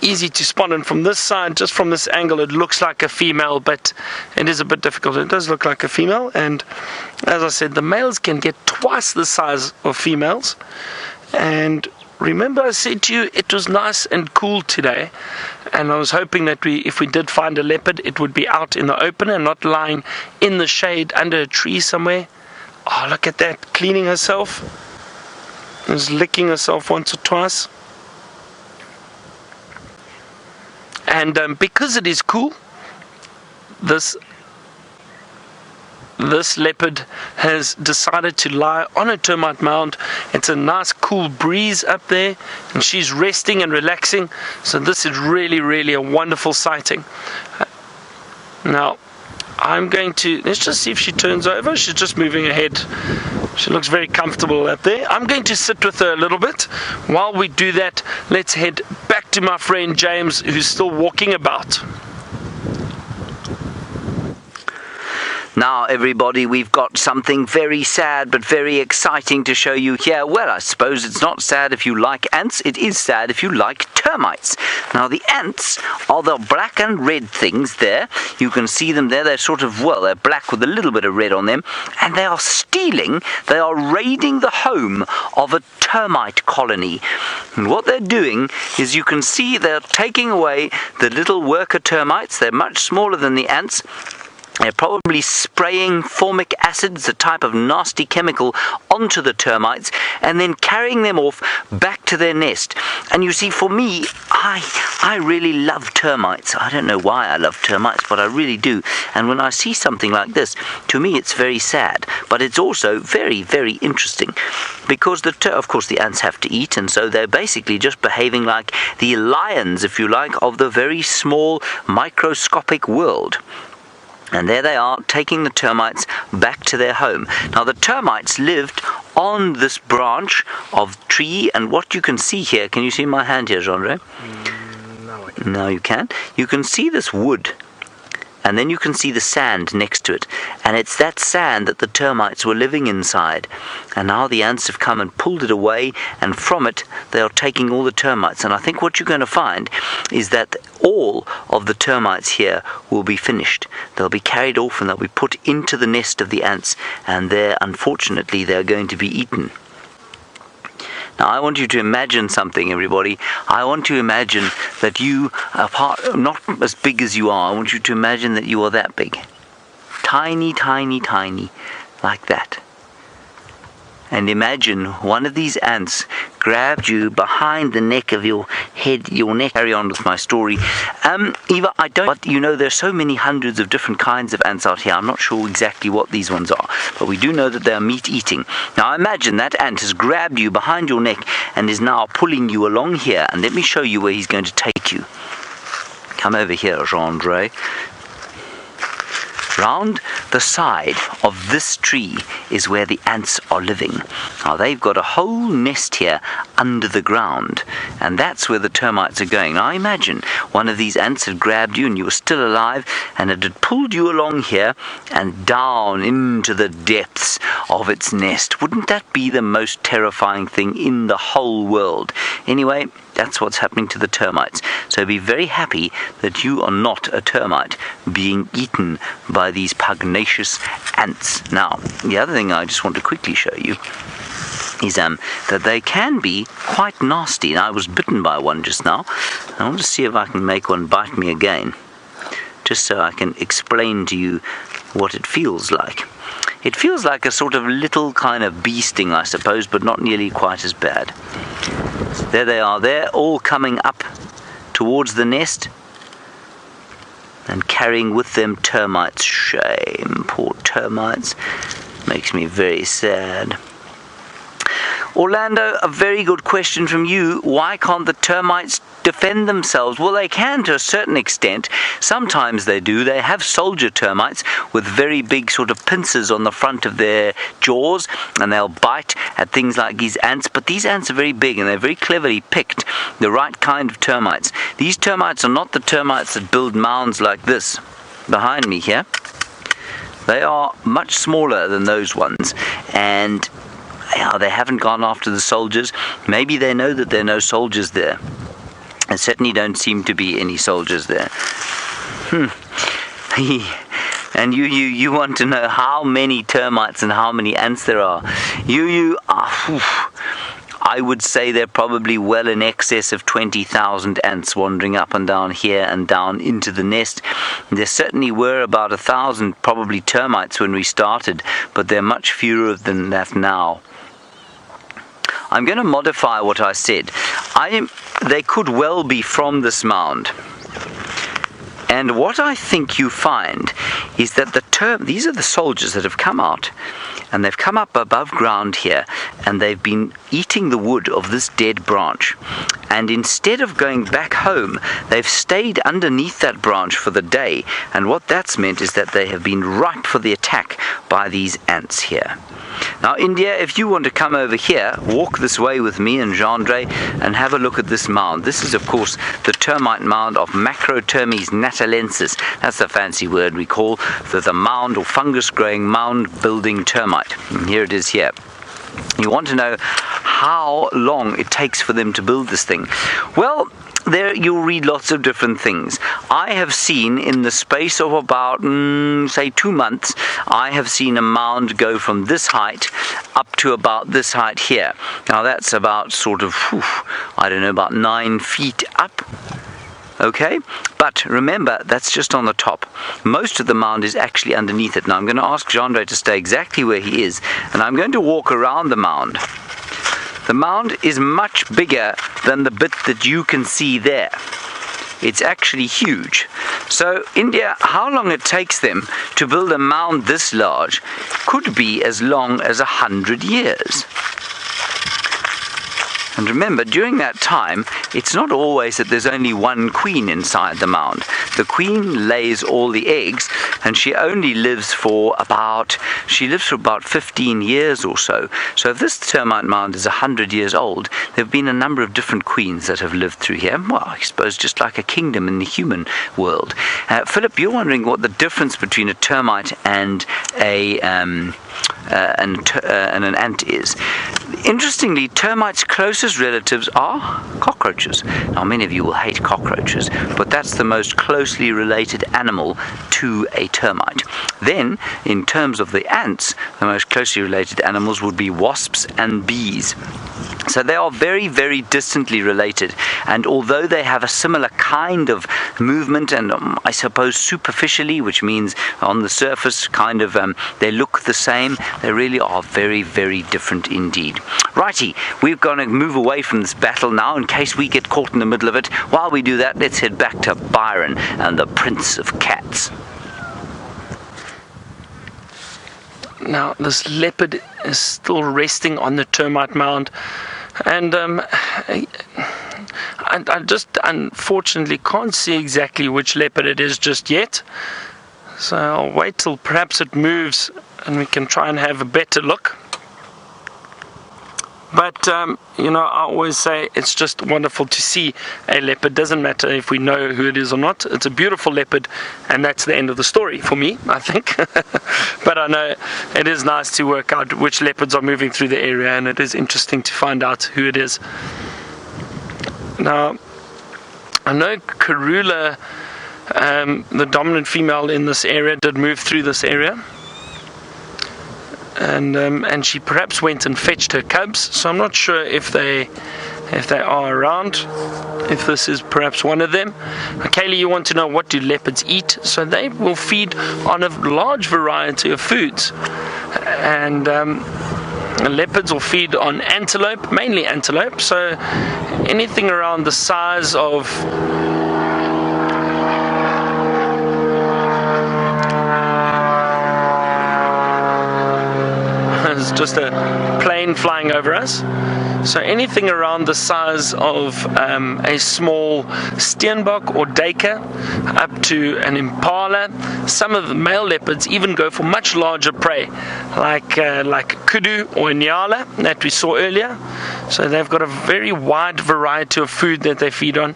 easy to spot. And from this side, just from this angle, it looks like a female, but it is a bit difficult. It does look like a female, and as I said, the males can get twice the size of females. And remember, I said to you it was nice and cool today, and I was hoping that if we did find a leopard, it would be out in the open and not lying in the shade under a tree somewhere. Oh, look at that, cleaning herself. Just licking herself once or twice. And because it is cool, this leopard has decided to lie on a termite mound. It's a nice cool breeze up there, and she's resting and relaxing. So this is really, really a wonderful sighting. Now, I'm going to, let's just see if she turns over. She's just moving ahead. She looks very comfortable up there. I'm going to sit with her a little bit. While we do that, let's head back to my friend James, who's still walking about. Now, everybody, we've got something very sad but very exciting to show you here. Well, I suppose it's not sad if you like ants. It is sad if you like termites. Now, the ants are the black and red things there. You can see them there. They're sort of, well, they're black with a little bit of red on them. And they are they are raiding the home of a termite colony. And what they're doing is, you can see they're taking away the little worker termites. They're much smaller than the ants. They're probably spraying formic acid, a type of nasty chemical, onto the termites and then carrying them off back to their nest. And you see, for me, I really love termites. I don't know why I love termites, but I really do. And when I see something like this, to me it's very sad, but it's also very, very interesting, because of course the ants have to eat, and so they're basically just behaving like the lions, if you like, of the very small microscopic world. And there they are, taking the termites back to their home. Now, the termites lived on this branch of tree, and what you can see here, can you see my hand here, Jean-Ray? No, I can't. No, you can. You can see this wood, and then you can see the sand next to it. And it's that sand that the termites were living inside. And now the ants have come and pulled it away, and from it they are taking all the termites. And I think what you're going to find is that all of the termites here will be finished. They'll be carried off and they'll be put into the nest of the ants, and there, unfortunately, they're going to be eaten. Now, I want you to imagine something, everybody. I want to imagine that you are not as big as you are. I want you to imagine that you are that big. Tiny, tiny, tiny, like that. And imagine one of these ants grabbed you behind the neck of your head, your neck. Carry on with my story. Eva, but you know, there's so many hundreds of different kinds of ants out here. I'm not sure exactly what these ones are, but we do know that they are meat eating. Now, imagine that ant has grabbed you behind your neck and is now pulling you along here. And let me show you where he's going to take you. Come over here, Jean-Ray. Round the side of this tree is where the ants are living. Now, they've got a whole nest here under the ground, and that's where the termites are going. Now, imagine one of these ants had grabbed you and you were still alive, and it had pulled you along here and down into the depths of its nest. Wouldn't that be the most terrifying thing in the whole world? Anyway, that's what's happening to the termites. So be very happy that you are not a termite being eaten by these pugnacious ants. Now, the other thing I just want to quickly show you is that they can be quite nasty. Now, I was bitten by one just now. I want to see if I can make one bite me again, just so I can explain to you what it feels like. It feels like a sort of little kind of bee sting, I suppose, but not nearly quite as bad. There they are. They're all coming up towards the nest and carrying with them termites. Shame, poor termites. Makes me very sad. Orlando, a very good question from you. Why can't the termites defend themselves? Well, they can to a certain extent. Sometimes they do. They have soldier termites with very big sort of pincers on the front of their jaws, and they'll bite at things like these ants. But these ants are very big, and they're very cleverly picked, the right kind of termites. These termites are not the termites that build mounds like this behind me here. They are much smaller than those ones, and they haven't gone after the soldiers. Maybe they know that there are no soldiers there. There certainly don't seem to be any soldiers there. And you want to know how many termites and how many ants there are. I would say they're probably well in excess of 20,000 ants wandering up and down here and down into the nest. There certainly were about 1,000 probably termites when we started, but there are much fewer than that now. I'm going to modify what I said. They could well be from this mound. And what I think you find is that these are the soldiers that have come out, and they've come up above ground here, and they've been eating the wood of this dead branch. And instead of going back home, they've stayed underneath that branch for the day. And what that's meant is that they have been ripe for the attack by these ants here. Now, India, if you want to come over here, walk this way with me and Gendre and have a look at this mound. This is, of course, the termite mound of Macrotermes natalensis. That's the fancy word we call the mound or fungus-growing mound-building termite. And here it is here. You want to know how long it takes for them to build this thing. Well, there you'll read lots of different things. I have seen in the space of about, say 2 months, I have seen a mound go from this height up to about this height here. Now that's about sort of, I don't know, about 9 feet up. Okay, but remember, that's just on the top. Most of the mound is actually underneath it. Now I'm going to ask Gendre to stay exactly where he is, and I'm going to walk around the mound. The mound is much bigger than the bit that you can see there. It's actually huge. So, India, how long it takes them to build a mound this large could be as long as 100 years. And remember, during that time, it's not always that there's only one queen inside the mound. The queen lays all the eggs, and she only lives for about 15 years or so. So if this termite mound is 100 years old, there have been a number of different queens that have lived through here. Well, I suppose just like a kingdom in the human world. Philip, you're wondering what the difference between a termite and an ant is. Interestingly, termites' closest relatives are cockroaches. Now, many of you will hate cockroaches, but that's the most closely related animal to a termite. Then, in terms of the ants, the most closely related animals would be wasps and bees. So they are very, very distantly related, and although they have a similar kind of movement, and I suppose superficially, which means on the surface kind of they look the same, they really are very, very different indeed. Righty, we're going to move away from this battle now in case we get caught in the middle of it. While we do that, let's head back to Byron and the Prince of Cats. Now, this leopard is still resting on the termite mound, and I just unfortunately can't see exactly which leopard it is just yet. So I'll wait till perhaps it moves and we can try and have a better look. But, I always say it's just wonderful to see a leopard. Doesn't matter if we know who it is or not. It's a beautiful leopard, and that's the end of the story for me, I think. But I know it is nice to work out which leopards are moving through the area, and it is interesting to find out who it is. Now, I know Karula, the dominant female in this area, did move through this area. And she perhaps went and fetched her cubs, so I'm not sure if they are around, if this is perhaps one of them. Kaylee, you want to know, what do leopards eat? So they will feed on a large variety of foods, and leopards will feed on antelope, mainly antelope, so anything around the size of it's just a plane flying over us. So anything around the size of a small Steenbok or Deka up to an impala. Some of the male leopards even go for much larger prey, like kudu or nyala that we saw earlier. So they've got a very wide variety of food that they feed on.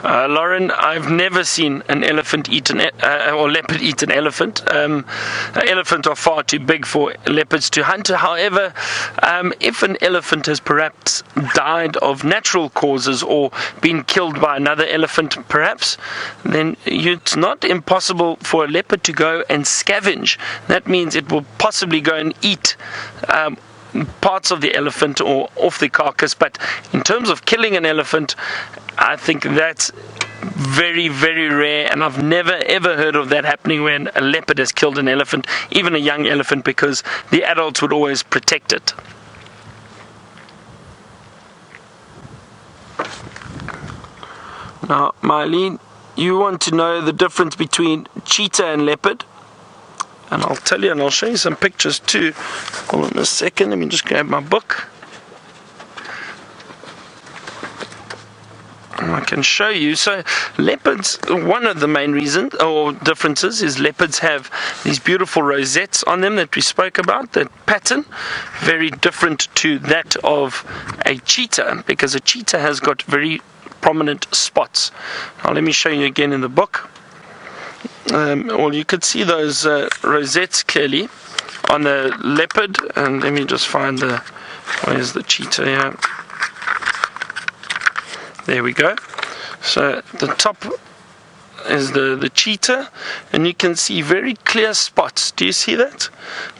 Lauren, I've never seen an elephant eat or leopard eat an elephant. Elephants are far too big for leopards to hunt. However, if an elephant has perhaps died of natural causes or been killed by another elephant perhaps, then it's not impossible for a leopard to go and scavenge. That means it will possibly go and eat parts of the elephant or off the carcass. But in terms of killing an elephant, I think that's very, very rare, and I've never ever heard of that happening when a leopard has killed an elephant, even a young elephant, because the adults would always protect it. Now, Mylene, you want to know the difference between cheetah and leopard, and I'll tell you, and I'll show you some pictures too. Hold on a second, let me just grab my book. I can show you. So leopards, one of the main reasons or differences is leopards have these beautiful rosettes on them that we spoke about. That pattern, very different to that of a cheetah, because a cheetah has got very prominent spots. Now let me show you again in the book. Well, you could see those rosettes clearly on the leopard, and let me just find where's the cheetah here. There we go. So the top is the cheetah, and you can see very clear spots. Do you see that?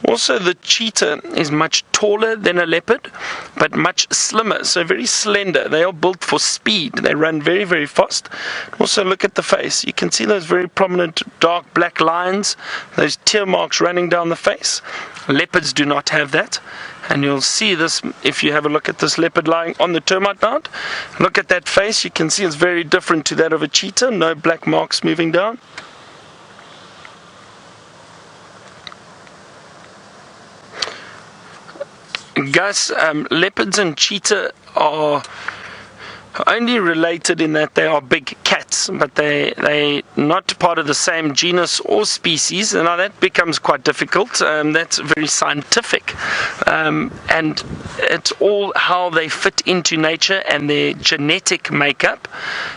Also, the cheetah is much taller than a leopard, but much slimmer, so very slender. They are built for speed. They run very, very fast. Also, look at the face. You can see those very prominent dark black lines, those tear marks running down the face. Leopards do not have that. And you'll see this if you have a look at this leopard lying on the termite mound. Look at that face. You can see it's very different to that of a cheetah. No black marks moving down. Gus, leopards and cheetah are only related in that they are big cats, but they're not part of the same genus or species. And now that becomes quite difficult. That's very scientific, and it's all how they fit into nature and their genetic makeup.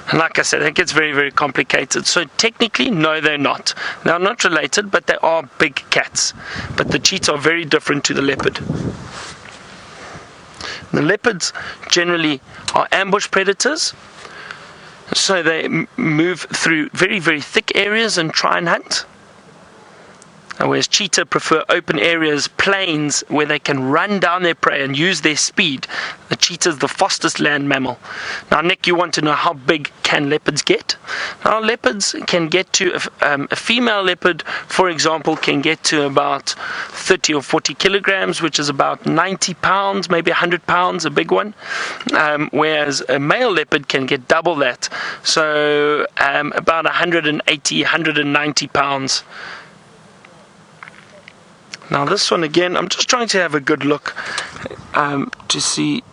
And like I said, it gets very, very complicated. So technically, no, they're not. They're not related, but they are big cats. But the cheetah are very different to the leopard. The leopards generally are ambush predators, so they move through very, very thick areas and try and hunt. Whereas cheetah prefer open areas, plains, where they can run down their prey and use their speed. The cheetah is the fastest land mammal. Now, Nick, you want to know how big can leopards get? Now, leopards can get to, a female leopard, for example, can get to about 30 or 40 kilograms, which is about 90 pounds, maybe 100 pounds, a big one. Whereas a male leopard can get double that, so about 180, 190 pounds. Now this one again, I'm just trying to have a good look to see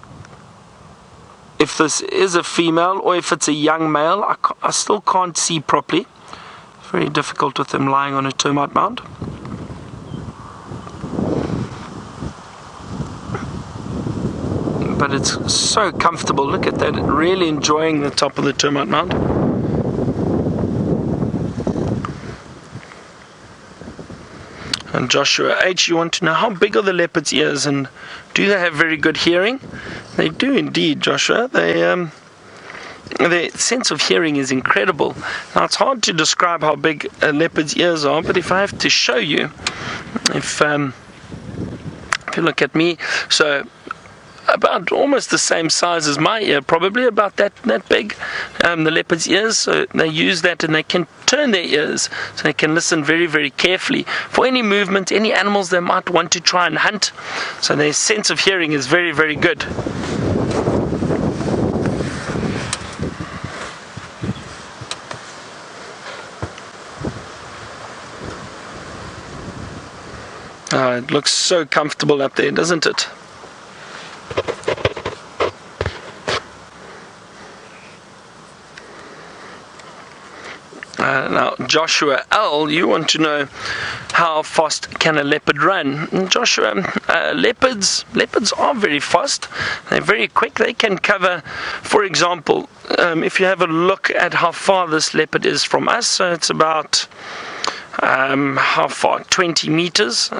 if this is a female or if it's a young male. I still can't see properly. Very difficult with them lying on a termite mound. But it's so comfortable. Look at that, really enjoying the top of the termite mound. And Joshua H, you want to know how big are the leopard's ears and do they have very good hearing? They do indeed, Joshua. Their sense of hearing is incredible. Now it's hard to describe how big a leopard's ears are, but if I have to show you, if you look at me, so about almost the same size as my ear, probably about that big, the leopard's ears. So they use that, and they can turn their ears so they can listen very, very carefully for any movement, any animals they might want to try and hunt. So their sense of hearing is very, very good. It looks so comfortable up there, doesn't it? Now, Joshua L., you want to know how fast can a leopard run? And Joshua, leopards are very fast. They're very quick. They can cover, for example, if you have a look at how far this leopard is from us, so it's about how far? 20 meters.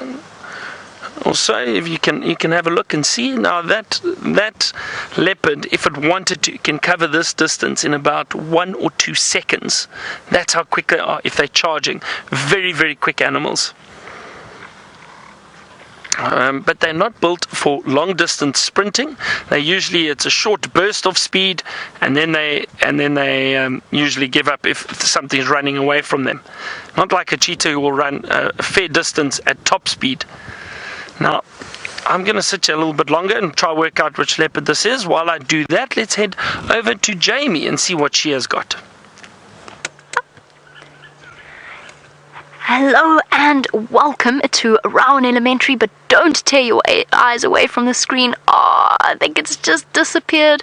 Also, if you can have a look and see now that leopard, if it wanted to, can cover this distance in about 1 or 2 seconds. That's how quick they are if they're charging. Very, very quick animals. But they're not built for long distance sprinting. It's a short burst of speed, and then they usually give up if something's running away from them. Not like a cheetah who will run a fair distance at top speed. Now, I'm going to sit here a little bit longer and try to work out which leopard this is. While I do that, let's head over to Jamie and see what she has got. Hello and welcome to Rowan Elementary, but don't tear your eyes away from the screen. Oh, I think it's just disappeared.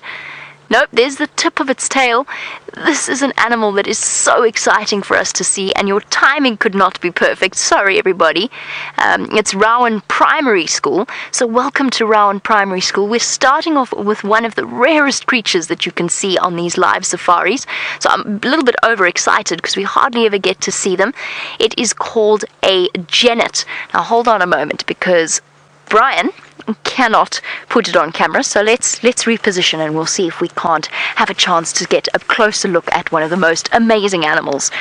Nope, there's the tip of its tail. This is an animal that is so exciting for us to see, and your timing could not be perfect. Sorry, everybody. It's Rowan Primary School, so welcome to Rowan Primary School. We're starting off with one of the rarest creatures that you can see on these live safaris, so I'm a little bit overexcited because we hardly ever get to see them. It is called a genet. Now, hold on a moment, because Brian cannot put it on camera, so let's reposition and we'll see if we can't have a chance to get a closer look at one of the most amazing animals.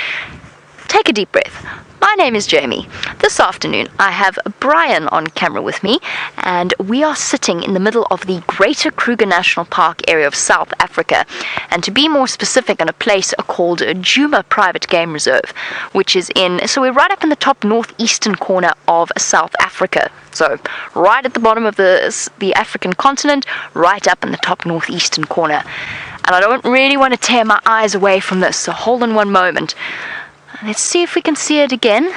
Take a deep breath. My name is Jamie. This afternoon I have Brian on camera with me, and we are sitting in the middle of the Greater Kruger National Park area of South Africa, and to be more specific, in a place called Djuma Private Game Reserve, which is so we're right up in the top northeastern corner of South Africa. So right at the bottom of the African continent, right up in the top northeastern corner. And I don't really want to tear my eyes away from this, so hold on one moment. Let's see if we can see it again.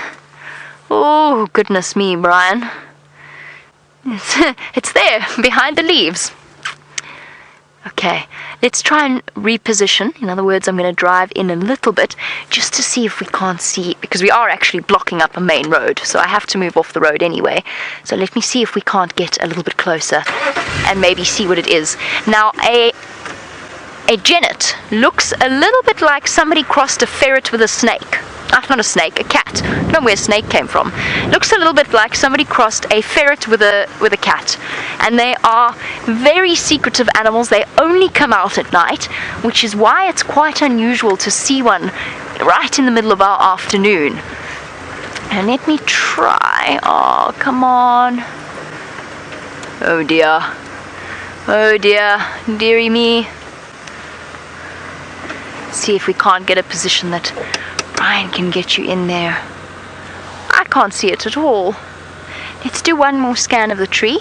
Oh, goodness me, Brian. It's there, behind the leaves. Okay, let's try and reposition. In other words, I'm going to drive in a little bit just to see if we can't see, because we are actually blocking up a main road, so I have to move off the road anyway. So let me see if we can't get a little bit closer and maybe see what it is. Now, a genet looks a little bit like somebody crossed a ferret with a snake. Not a snake, a cat. I don't know where snake came from. Looks a little bit like somebody crossed a ferret with a cat. And they are very secretive animals. They only come out at night, which is why it's quite unusual to see one right in the middle of our afternoon. And let me try. Oh, come on. Oh dear. Oh dear. Dearie me. See if we can't get a position that Brian can get you in there. I can't see it at all. Let's do one more scan of the tree.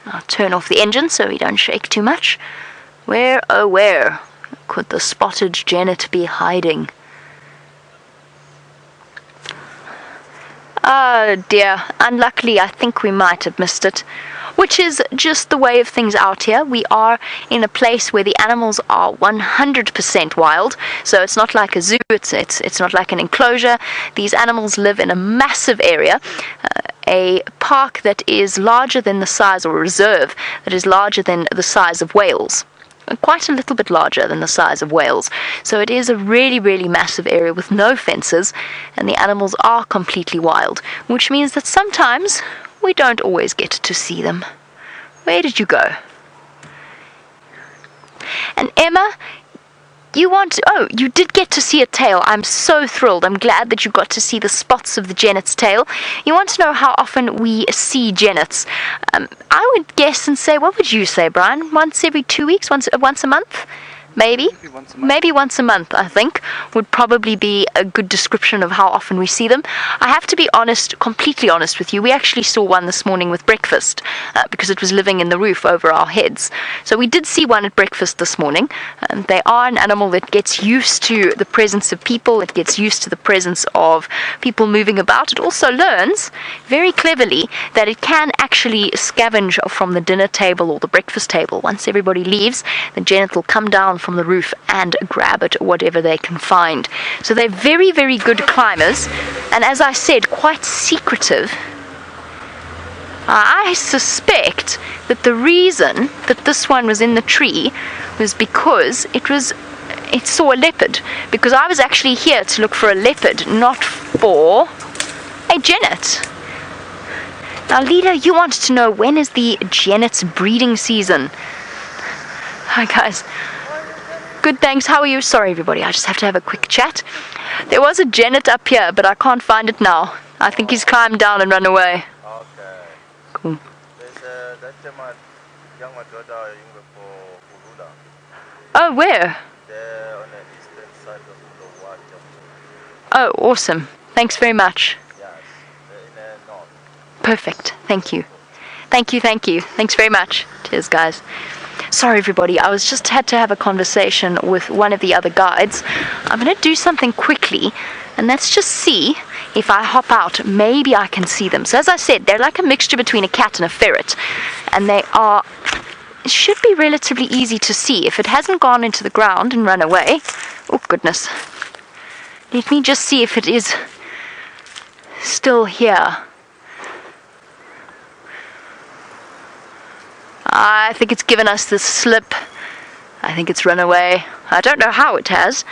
I'll turn off the engine so we don't shake too much. Where, oh where, could the spotted genet be hiding? Oh dear, unluckily I think we might have missed it. Which is just the way of things out here. We are in a place where the animals are 100% wild, so it's not like a zoo, it's not like an enclosure. These animals live in a massive area, a park that is larger than the size, or a reserve that is larger than the size of Wales. Quite a little bit larger than the size of Wales. So it is a really, really massive area with no fences, and the animals are completely wild, which means that sometimes we don't always get to see them. Where did you go? And Emma, you did get to see a tail. I'm so thrilled. I'm glad that you got to see the spots of the Genet's tail. You want to know how often we see Genets. I would guess and say, what would you say, Brian? Once every 2 weeks? Once a month? Maybe once a month, I think, would probably be a good description of how often we see them. I have to be honest, completely honest with you. We actually saw one this morning with breakfast because it was living in the roof over our heads. So we did see one at breakfast this morning. And they are an animal that gets used to the presence of people. It gets used to the presence of people moving about. It also learns very cleverly that it can actually scavenge from the dinner table or the breakfast table. Once everybody leaves, the Genet will come down from the roof and grab at whatever they can find. So they're very, very good climbers, and as I said, quite secretive. I suspect that the reason that this one was in the tree was because it saw a leopard, because I was actually here to look for a leopard, not for a Genet. Now, Leader, you wanted to know, when is the Genet's breeding season? Hi, guys. Good, thanks. How are you? Sorry, everybody. I just have to have a quick chat. There was a Genet up here, but I can't find it now. I think he's climbed down and run away. Okay. Cool. There's that young Oh, where? there on the eastern side of the water. Oh, awesome. Thanks very much. Yes, in the north. Perfect. Thank you. Thank you. Thanks very much. Cheers, guys. Sorry, everybody. I just had to have a conversation with one of the other guides. I'm going to do something quickly, and let's just see if I hop out. Maybe I can see them. So as I said, they're like a mixture between a cat and a ferret, and it should be relatively easy to see if it hasn't gone into the ground and run away. Oh, goodness. Let me just see if it is still here. I think it's given us the slip. I think it's run away. I don't know how it has,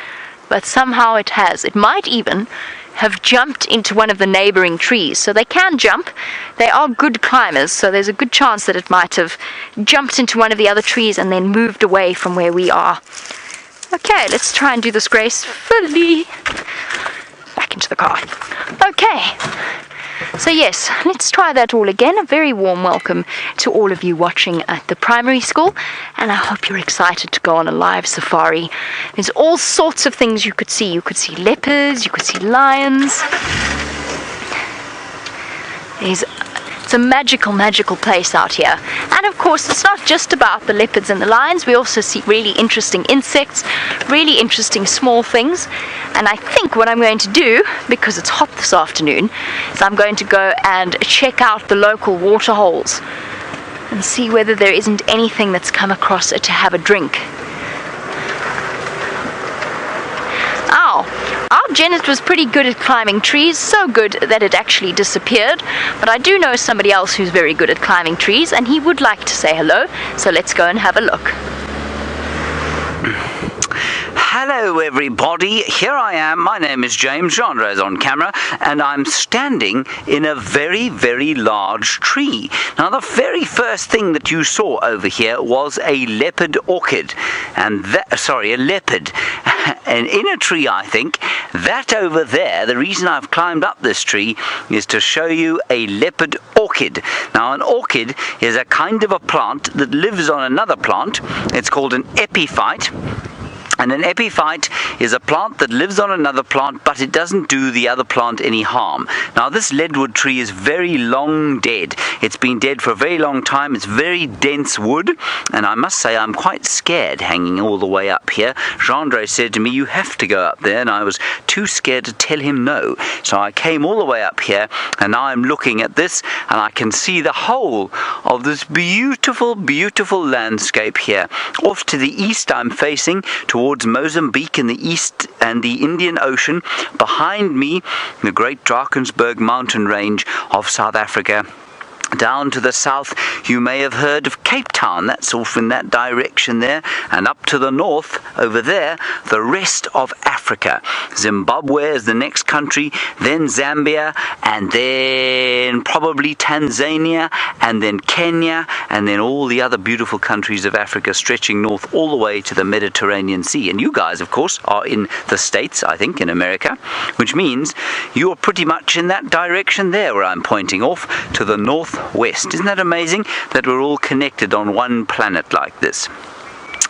but somehow it has. It might even have jumped into one of the neighboring trees. So they can jump. They are good climbers, so there's a good chance that it might have jumped into one of the other trees and then moved away from where we are. Okay, let's try and do this gracefully. Back into the car. Okay. So yes, let's try that all again. A very warm welcome to all of you watching at the primary school, and I hope you're excited to go on a live safari. There's all sorts of things you could see. You could see leopards, you could see lions. It's a magical place out here. And of course, it's not just about the leopards and the lions. We also see really interesting insects, really interesting small things. And I think what I'm going to do, because it's hot this afternoon, is I'm going to go and check out the local water holes and see whether there isn't anything that's come across it to have a drink. Our Genet was pretty good at climbing trees, so good that it actually disappeared. But I do know somebody else who's very good at climbing trees, and he would like to say hello, so let's go and have a look. Hello everybody, here I am, my name is James, Genre is on camera, and I'm standing in a very, very large tree. Now the very first thing that you saw over here was a leopard orchid, and a leopard, and in a tree I think. That over there, the reason I've climbed up this tree is to show you a leopard orchid. Now an orchid is a kind of a plant that lives on another plant. It's called an epiphyte. And an epiphyte is a plant that lives on another plant, but it doesn't do the other plant any harm. Now this leadwood tree is very long dead. It's been dead for a very long time. It's very dense wood, and I must say I'm quite scared hanging all the way up here. Genre said to me, you have to go up there, and I was too scared to tell him no. So I came all the way up here, and now I'm looking at this, and I can see the whole of this beautiful, beautiful landscape here. Off to the east I'm facing towards Mozambique in the east and the Indian Ocean. Behind me, the great Drakensberg mountain range of South Africa. Down to the south, you may have heard of Cape Town. That's off in that direction there. And up to the north, over there, the rest of Africa. Zimbabwe is the next country, then Zambia, and then probably Tanzania, and then Kenya, and then all the other beautiful countries of Africa stretching north all the way to the Mediterranean Sea. And you guys, of course, are in the States, I think, in America, which means you're pretty much in that direction there where I'm pointing off to the northwest. Isn't that amazing that we're all connected on one planet like this?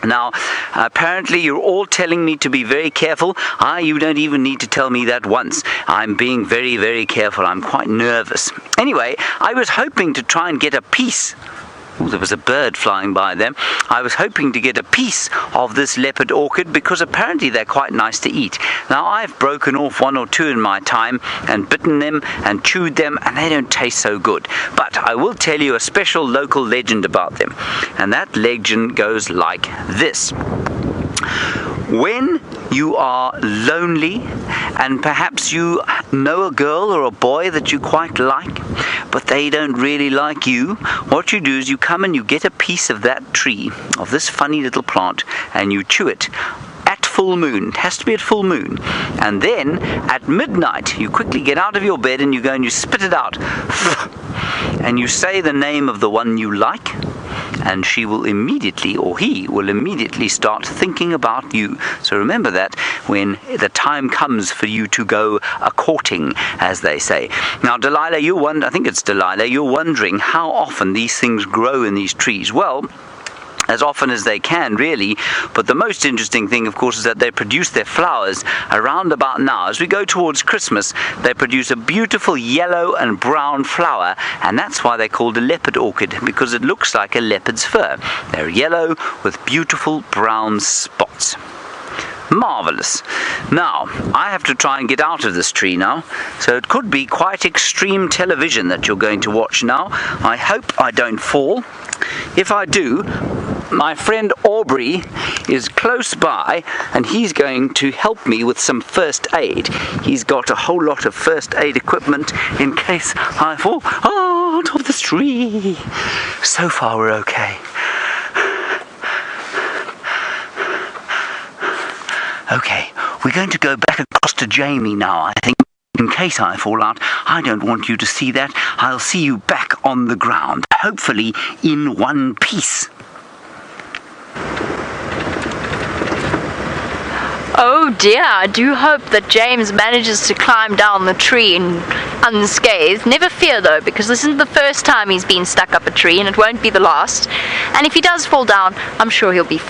Now, apparently you're all telling me to be very careful. You don't even need to tell me that once. I'm being very, very careful. I'm quite nervous. Anyway, I was hoping to try and get a piece. Ooh, there was a bird flying by there. I was hoping to get a piece of this leopard orchid because apparently they're quite nice to eat. Now, I've broken off one or two in my time and bitten them and chewed them, and they don't taste so good. But I will tell you a special local legend about them. And that legend goes like this. When you are lonely and perhaps you know a girl or a boy that you quite like, but they don't really like you, what you do is you come and you get a piece of that tree, of this funny little plant, and you chew it at full moon. It has to be at full moon. And then at midnight, you quickly get out of your bed and you go and you spit it out. And you say the name of the one you like, and she will immediately, or he will immediately start thinking about you. So remember that when the time comes for you to go a-courting, as they say. Now, Delilah, I think it's Delilah, you're wondering how often these things grow in these trees. Well, as often as they can, really. But the most interesting thing, of course, is that they produce their flowers around about now. As we go towards Christmas, they produce a beautiful yellow and brown flower, and that's why they're called a leopard orchid, because it looks like a leopard's fur. They're yellow with beautiful brown spots. Marvelous. Now, I have to try and get out of this tree now, so it could be quite extreme television that you're going to watch now. I hope I don't fall. If I do, my friend Aubrey is close by and he's going to help me with some first aid. He's got a whole lot of first aid equipment in case I fall out of this tree. So far we're okay. Okay, we're going to go back across to Jamie now, I think. In case I fall out, I don't want you to see that. I'll see you back on the ground, hopefully in one piece. Oh dear, I do hope that James manages to climb down the tree unscathed. Never fear though, because this isn't the first time he's been stuck up a tree, and it won't be the last. And if he does fall down, I'm sure he'll be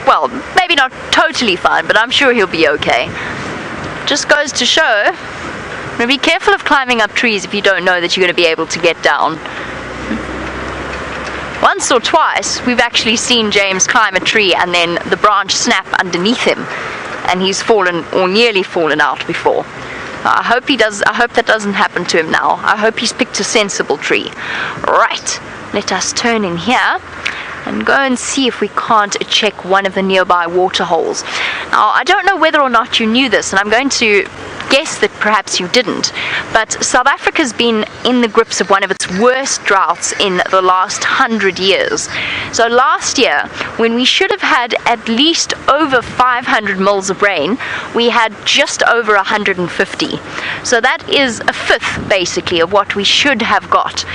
well, maybe not totally fine, but I'm sure he'll be okay. Just goes to show, be careful of climbing up trees if you don't know that you're going to be able to get down. Once or twice, we've actually seen James climb a tree and then the branch snap underneath him, and he's fallen or nearly fallen out before. I hope that doesn't happen to him now. I hope he's picked a sensible tree. Right, let us turn in here and go and see if we can't check one of the nearby water holes. Now, I don't know whether or not you knew this, and I'm going to guess that perhaps you didn't, but South Africa's been in the grips of one of its worst droughts in the last 100 years. So last year, when we should have had at least over 500 mils of rain, we had just over 150. So that is a fifth, basically, of what we should have got.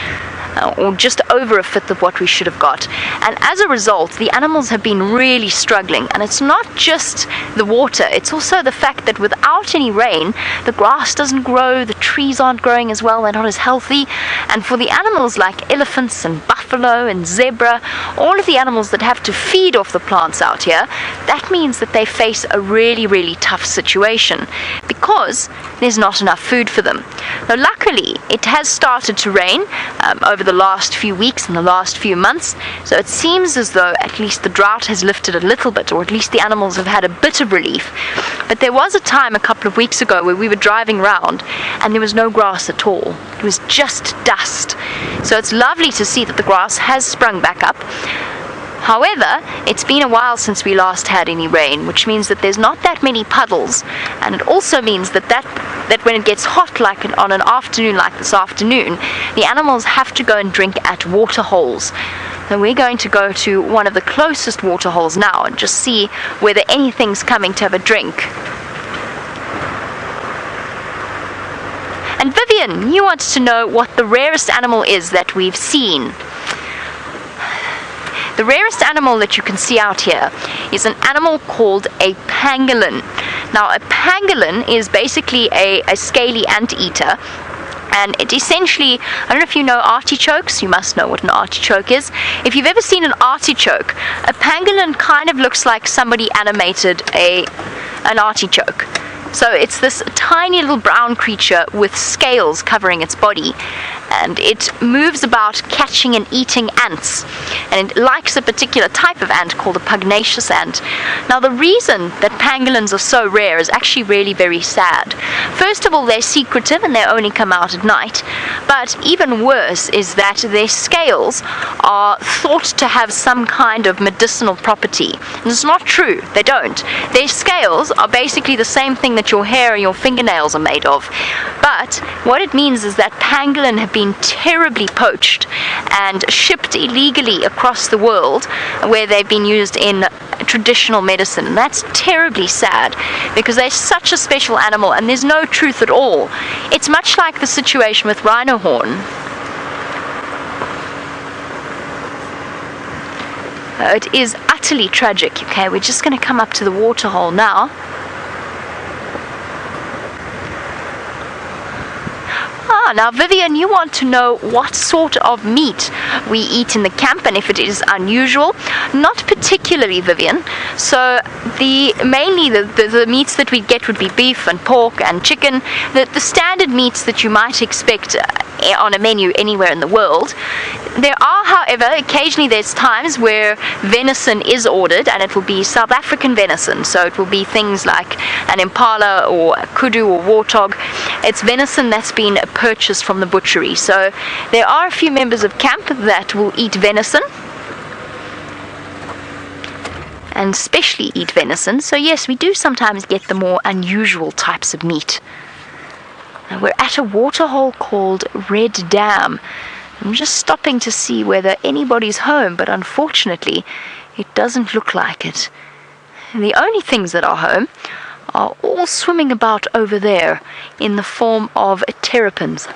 Or just over a fifth of what we should have got. And as a result, the animals have been really struggling. And it's not just the water, it's also the fact that without any rain, the grass doesn't grow, the trees aren't growing as well, they're not as healthy. And for the animals like elephants and buffalo and zebra, all of the animals that have to feed off the plants out here, that means that they face a really, really tough situation because there's not enough food for them. Now, luckily, it has started to rain over the last few weeks and the last few months, so it seems as though at least the drought has lifted a little bit, or at least the animals have had a bit of relief. But there was a time a couple of weeks ago where we were driving around and there was no grass at all. It was just dust. So it's lovely to see that the grass has sprung back up. However, it's been a while since we last had any rain, which means that there's not that many puddles, and it also means that that when it gets hot, like on an afternoon like this afternoon, the animals have to go and drink at water holes. So we're going to go to one of the closest water holes now and just see whether anything's coming to have a drink. And Vivian, you wanted to know what the rarest animal is that we've seen. The rarest animal that you can see out here is an animal called a pangolin. Now, a pangolin is basically a scaly anteater, and it essentially, I don't know if you know artichokes, you must know what an artichoke is. If you've ever seen an artichoke, a pangolin kind of looks like somebody animated an artichoke. So it's this tiny little brown creature with scales covering its body, and it moves about catching and eating ants, and it likes a particular type of ant called a pugnacious ant. Now, the reason that pangolins are so rare is actually really very sad. First of all, they're secretive and they only come out at night, but even worse is that their scales are thought to have some kind of medicinal property. And it's not true, they don't. Their scales are basically the same thing that your hair and your fingernails are made of, but what it means is that pangolin have been terribly poached and shipped illegally across the world, where they've been used in traditional medicine. And that's terribly sad, because they're such a special animal and there's no truth at all. It's much like the situation with rhino horn. It is utterly tragic. Okay, we're just going to come up to the water hole now. Now, Vivian, you want to know what sort of meat we eat in the camp and if it is unusual. Not particularly, Vivian. So mainly the meats that we get would be beef and pork and chicken, the standard meats that you might expect on a menu anywhere in the world. There are, however, occasionally there's times where venison is ordered, and it will be South African venison. So it will be things like an impala or a kudu or warthog. It's venison that's been purchased from the butchery. So there are a few members of camp that will eat venison, and especially eat venison. So yes, we do sometimes get the more unusual types of meat. Now we're at a waterhole called Red Dam. I'm just stopping to see whether anybody's home, but unfortunately it doesn't look like it. And the only things that are home are all swimming about over there in the form of terrapins.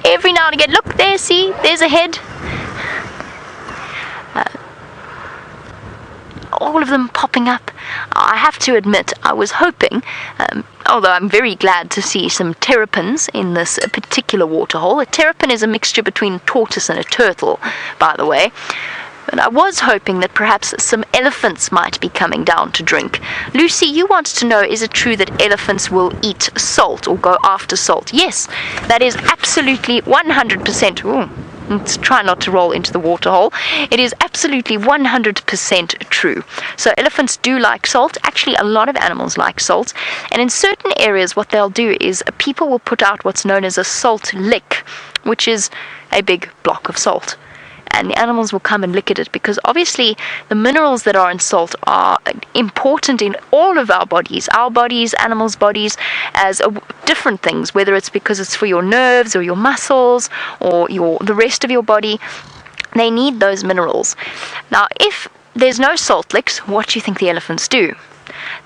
Every now and again, look there, see, there's a head. All of them popping up. I have to admit, I was hoping, although I'm very glad to see some terrapins in this particular waterhole. A terrapin is a mixture between a tortoise and a turtle, by the way. But I was hoping that perhaps some elephants might be coming down to drink. Lucy, you want to know, is it true that elephants will eat salt or go after salt? Yes, that is absolutely 100%. Ooh. Let's try not to roll into the waterhole. It is absolutely 100% true. So elephants do like salt. Actually, a lot of animals like salt. And in certain areas, what they'll do is people will put out what's known as a salt lick, which is a big block of salt. And the animals will come and lick at it, because obviously the minerals that are in salt are important in all of our bodies, animals' bodies, as different things, whether it's because it's for your nerves or your muscles or the rest of your body. They need those minerals. Now, if there's no salt licks, what do you think the elephants do?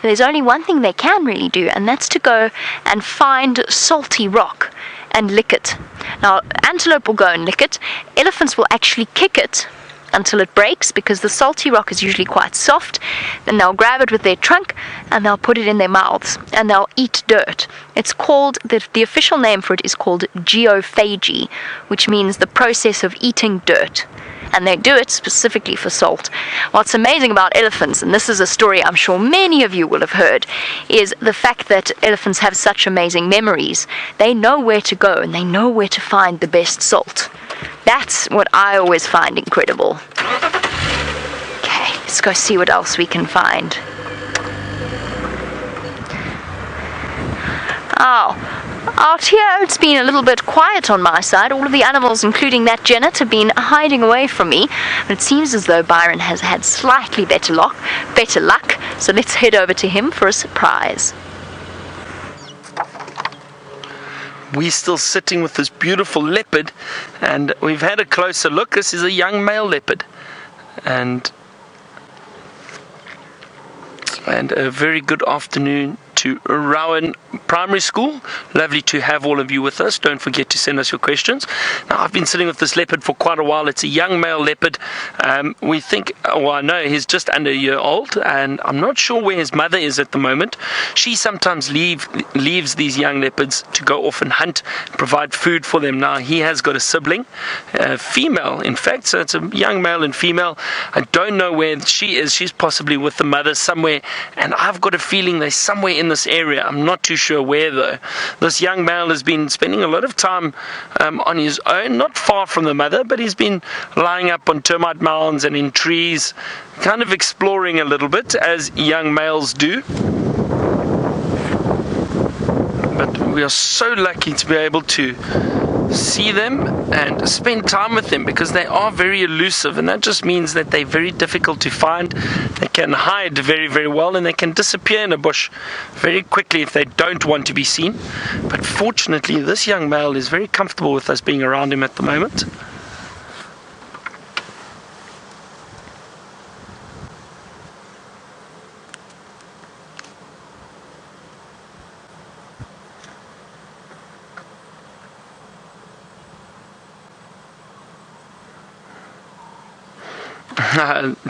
There's only one thing they can really do, and that's to go and find salty rock and lick it. Now, antelope will go and lick it. Elephants will actually kick it until it breaks, because the salty rock is usually quite soft. Then they'll grab it with their trunk and they'll put it in their mouths and they'll eat dirt. It's called, the official name for it is called geophagy, which means the process of eating dirt. And they do it specifically for salt. What's amazing about elephants, and this is a story I'm sure many of you will have heard, is the fact that elephants have such amazing memories. They know where to go and they know where to find the best salt. That's what I always find incredible. Okay, let's go see what else we can find. Out here, it's been a little bit quiet on my side. All of the animals, including that Genet, have been hiding away from me. But it seems as though Byron has had slightly better luck. So let's head over to him for a surprise. We're still sitting with this beautiful leopard, and we've had a closer look. This is a young male leopard, and a very good afternoon to Rowan Primary School. Lovely to have all of you with us. Don't forget to send us your questions. Now, I've been sitting with this leopard for quite a while. It's a young male leopard. We think, I know he's just under a year old, and I'm not sure where his mother is at the moment. She sometimes leaves these young leopards to go off and hunt, provide food for them. Now, he has got a sibling, female, in fact, so it's a young male and female. I don't know where she is. She's possibly with the mother somewhere, and I've got a feeling they're somewhere in this area. I'm not too sure where though. This young male has been spending a lot of time on his own, not far from the mother, but he's been lying up on termite mounds and in trees, kind of exploring a little bit, as young males do. But we are so lucky to be able to see them and spend time with them, because they are very elusive, and that just means that they're very difficult to find. They can hide very, very well, and they can disappear in a bush very quickly if they don't want to be seen. But fortunately, this young male is very comfortable with us being around him at the moment.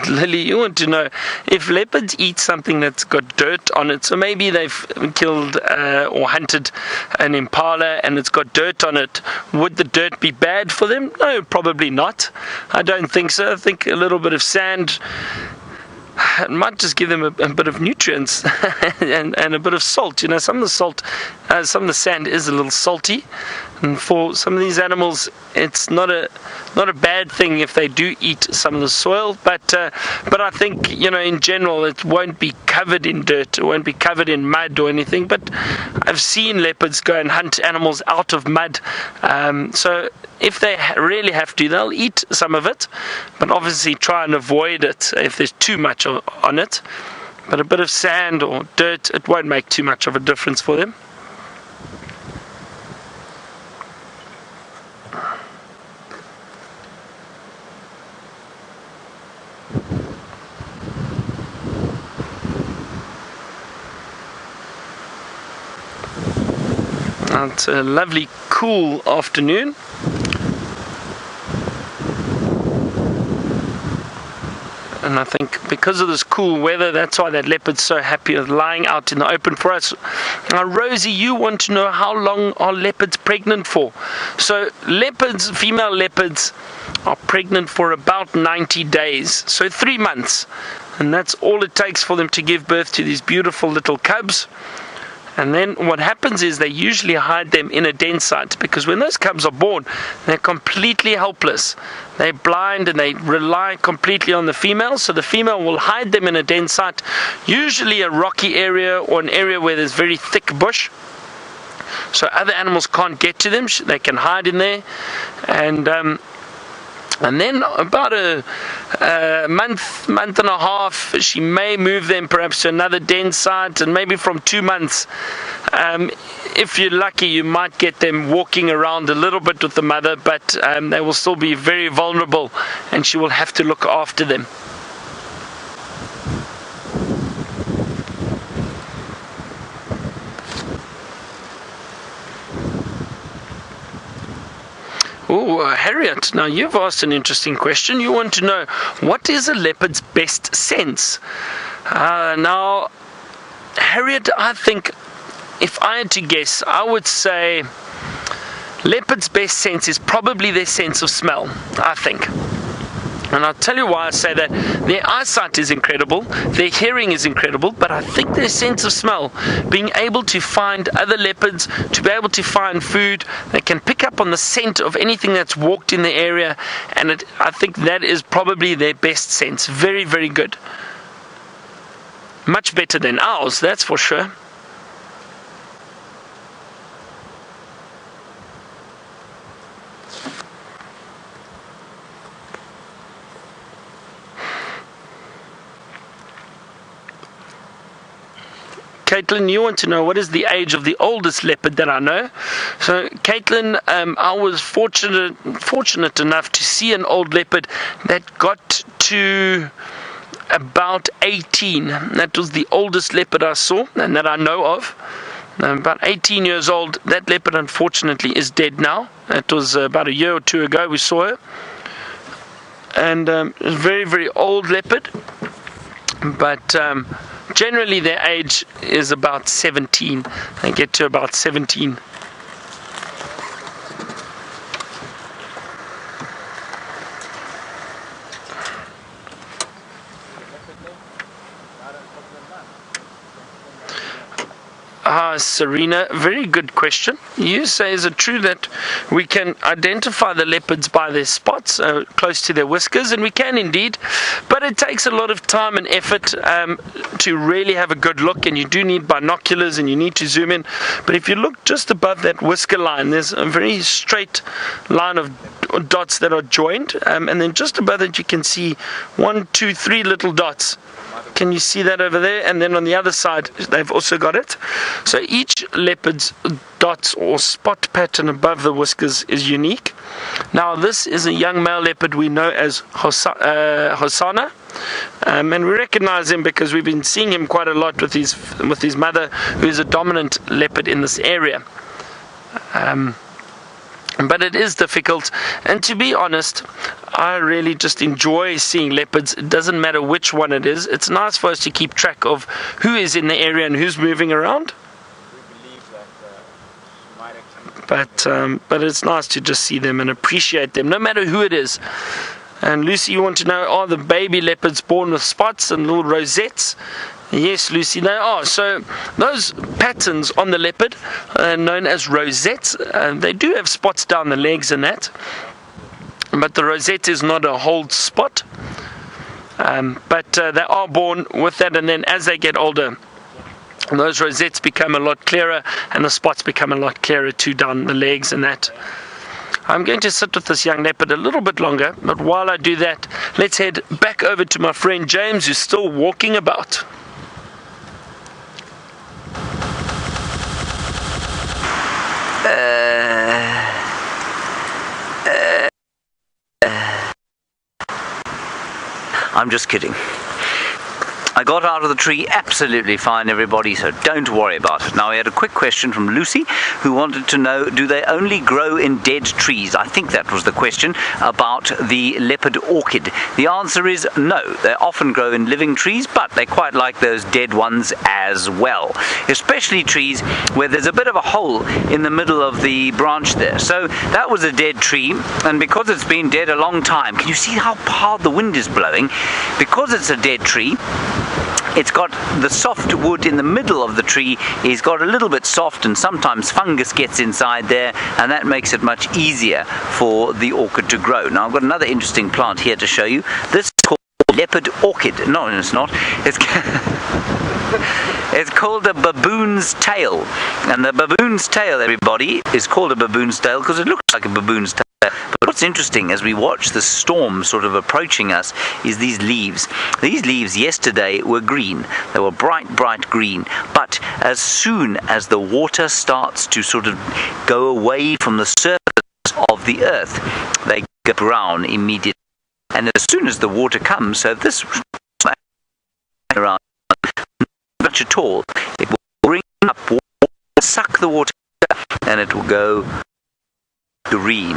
Lily, you want to know if leopards eat something that's got dirt on it. So maybe they've killed or hunted an impala and it's got dirt on it. Would the dirt be bad for them? No, probably not. I don't think so. I think a little bit of sand, it might just give them a bit of nutrients and a bit of salt. You know, some of the sand is a little salty, and for some of these animals, it's not a bad thing if they do eat some of the soil. But I think, you know, in general, it won't be covered in dirt, it won't be covered in mud or anything. But I've seen leopards go and hunt animals out of mud. So if they really have to, they'll eat some of it, but obviously try and avoid it if there's too much on it. But a bit of sand or dirt, it won't make too much of a difference for them. It's a lovely, cool afternoon. And I think because of this cool weather, that's why that leopard's so happy with lying out in the open for us. Now, Rosie, you want to know how long are leopards pregnant for? So leopards, female leopards, are pregnant for about 90 days, so 3 months. And that's all it takes for them to give birth to these beautiful little cubs. And then what happens is they usually hide them in a den site, because when those cubs are born, they're completely helpless. They're blind and they rely completely on the female. So the female will hide them in a den site, usually a rocky area or an area where there's very thick bush, so other animals can't get to them. They can hide in there. And then about a month and a half, she may move them perhaps to another den site, and maybe from 2 months, if you're lucky, you might get them walking around a little bit with the mother, but they will still be very vulnerable, and she will have to look after them. Oh, Harriet, now you've asked an interesting question. You want to know, what is a leopard's best sense? Now, Harriet, I think if I had to guess, I would say leopard's best sense is probably their sense of smell, I think. And I'll tell you why I say that. Their eyesight is incredible, their hearing is incredible, but I think their sense of smell, being able to find other leopards, to be able to find food, they can pick up on the scent of anything that's walked in the area, and I think that is probably their best sense. Very, very good. Much better than ours, that's for sure. Caitlin, you want to know what is the age of the oldest leopard that I know. So, Caitlin, I was fortunate enough to see an old leopard that got to about 18. That was the oldest leopard I saw and that I know of. About 18 years old. That leopard, unfortunately, is dead now. It was about a year or two ago we saw her. And a very, very old leopard. But generally their age is about 17. They get to about 17. Serena, very good question. You say, is it true that we can identify the leopards by their spots close to their whiskers? And we can indeed, but it takes a lot of time and effort to really have a good look, and you do need binoculars and you need to zoom in. But if you look just above that whisker line, there's a very straight line of dots that are joined, and then just above it you can see 1, 2, 3 little dots. Can you see that over there? And then on the other side they've also got it. So each leopard's dots or spot pattern above the whiskers is unique. Now this is a young male leopard we know as Hosana, and we recognize him because we've been seeing him quite a lot with his mother, who is a dominant leopard in this area. But it is difficult, and to be honest, I really just enjoy seeing leopards. It doesn't matter which one it is. It's nice for us to keep track of who is in the area and who's moving around. But it's nice to just see them and appreciate them, no matter who it is. And Lucy, you want to know, are the baby leopards born with spots and little rosettes? Yes, Lucy, they are. So those patterns on the leopard are known as rosettes. They do have spots down the legs and that, but the rosette is not a whole spot. But they are born with that, and then as they get older, those rosettes become a lot clearer, and the spots become a lot clearer too down the legs and that. I'm going to sit with this young leopard a little bit longer, but while I do that, let's head back over to my friend James, who's still walking about. I'm just kidding. I got out of the tree absolutely fine, everybody, so don't worry about it. Now, we had a quick question from Lucy, who wanted to know, do they only grow in dead trees? I think that was the question about the leopard orchid. The answer is no. They often grow in living trees, but they quite like those dead ones as well, especially trees where there's a bit of a hole in the middle of the branch there. So that was a dead tree, and because it's been dead a long time, can you see how hard the wind is blowing? Because it's a dead tree, it's got the soft wood in the middle of the tree is got a little bit soft, and sometimes fungus gets inside there, and that makes it much easier for the orchid to grow. Now I've got another interesting plant here to show you. This is called Leopard Orchid. No, it's not. It's called a baboon's tail, and the baboon's tail, everybody, is called a baboon's tail because it looks like a baboon's tail. But what's interesting as we watch the storm sort of approaching us is these leaves. These leaves yesterday were green. They were bright, bright green. But as soon as the water starts to sort of go away from the surface of the earth, they go brown immediately. And as soon as the water comes, so this around much at all, it will bring up water, suck the water, and it will go green.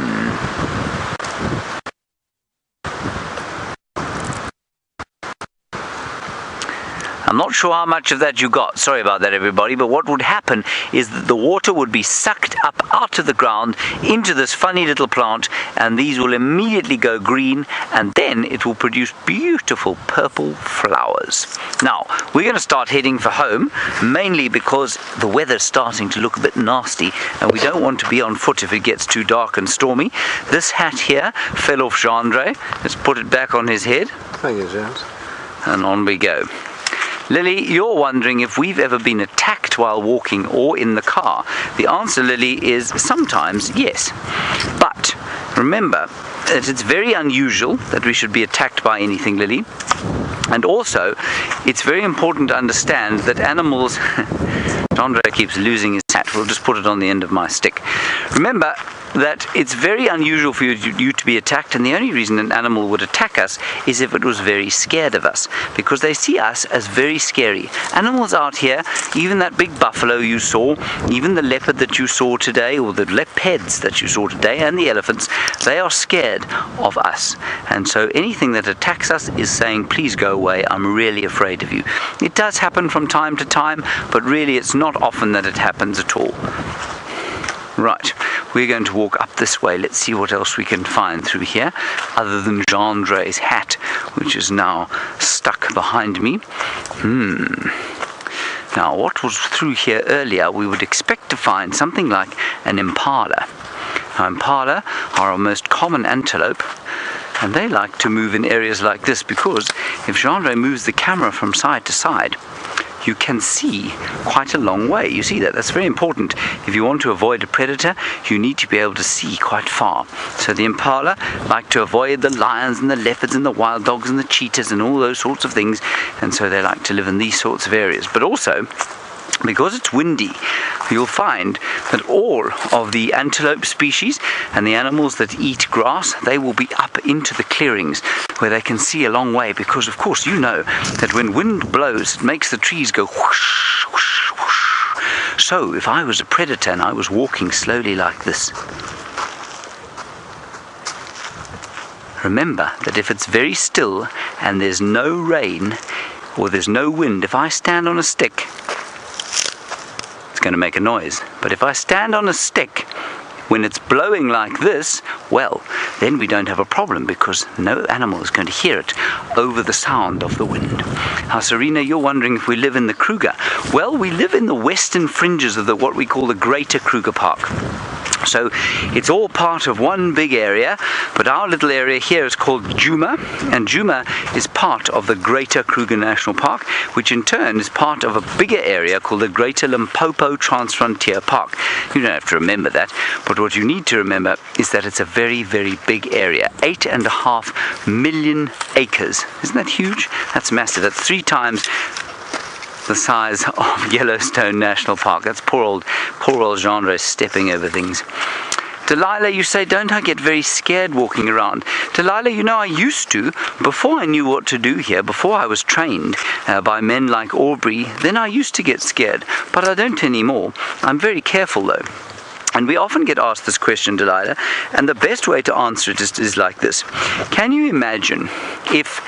I'm not sure how much of that you got. Sorry about that, everybody. But what would happen is that the water would be sucked up out of the ground into this funny little plant, and these will immediately go green, and then it will produce beautiful purple flowers. Now, we're going to start heading for home, mainly because the weather's starting to look a bit nasty, and we don't want to be on foot if it gets too dark and stormy. This hat here fell off Jandre. Let's put it back on his head. Thank you, James. And on we go. Lily, you're wondering if we've ever been attacked while walking or in the car. The answer, Lily, is sometimes yes. But remember that it's very unusual that we should be attacked by anything, Lily. And also, it's very important to understand that animals... Andre keeps losing his hat. We'll just put it on the end of my stick. Remember that it's very unusual for you to be attacked, and the only reason an animal would attack us is if it was very scared of us, because they see us as very scary. Animals out here, even that big buffalo you saw, even the leopard that you saw today, or the leopards that you saw today, and the elephants, they are scared of us. And so anything that attacks us is saying, please go away, I'm really afraid of you. It does happen from time to time, but really it's not often that it happens at all. Right, we're going to walk up this way. Let's see what else we can find through here, other than Gendre's hat, which is now stuck behind me. Now, what was through here earlier, we would expect to find something like an impala. Now, impala are our most common antelope, and they like to move in areas like this because if Gendre moves the camera from side to side, you can see quite a long way. You see that? That's very important. If you want to avoid a predator, you need to be able to see quite far. So the impala like to avoid the lions and the leopards and the wild dogs and the cheetahs and all those sorts of things, and so they like to live in these sorts of areas. But also, because it's windy, you'll find that all of the antelope species and the animals that eat grass, they will be up into the clearings where they can see a long way, because of course you know that when wind blows it makes the trees go whoosh, whoosh, whoosh. So if I was a predator and I was walking slowly like this, remember that if it's very still and there's no rain or there's no wind, if I stand on a stick, going to make a noise. But if I stand on a stick when it's blowing like this, well, then we don't have a problem, because no animal is going to hear it over the sound of the wind. Now, Serena, you're wondering if we live in the Kruger. Well, we live in the western fringes of what we call the Greater Kruger Park. So it's all part of one big area, but our little area here is called Djuma, and Djuma is part of the Greater Kruger National Park, which in turn is part of a bigger area called the Greater Limpopo Transfrontier Park. You don't have to remember that, but what you need to remember is that it's a very, very big area. 8.5 million acres. Isn't that huge? That's massive. That's 3 times the size of Yellowstone National Park. That's poor old Gendre stepping over things. Delilah, you say, don't I get very scared walking around? Delilah, you know, I used to, before I knew what to do here, before I was trained by men like Aubrey, then I used to get scared, but I don't anymore. I'm very careful though. And we often get asked this question, Delilah, and the best way to answer it is like this. Can you imagine if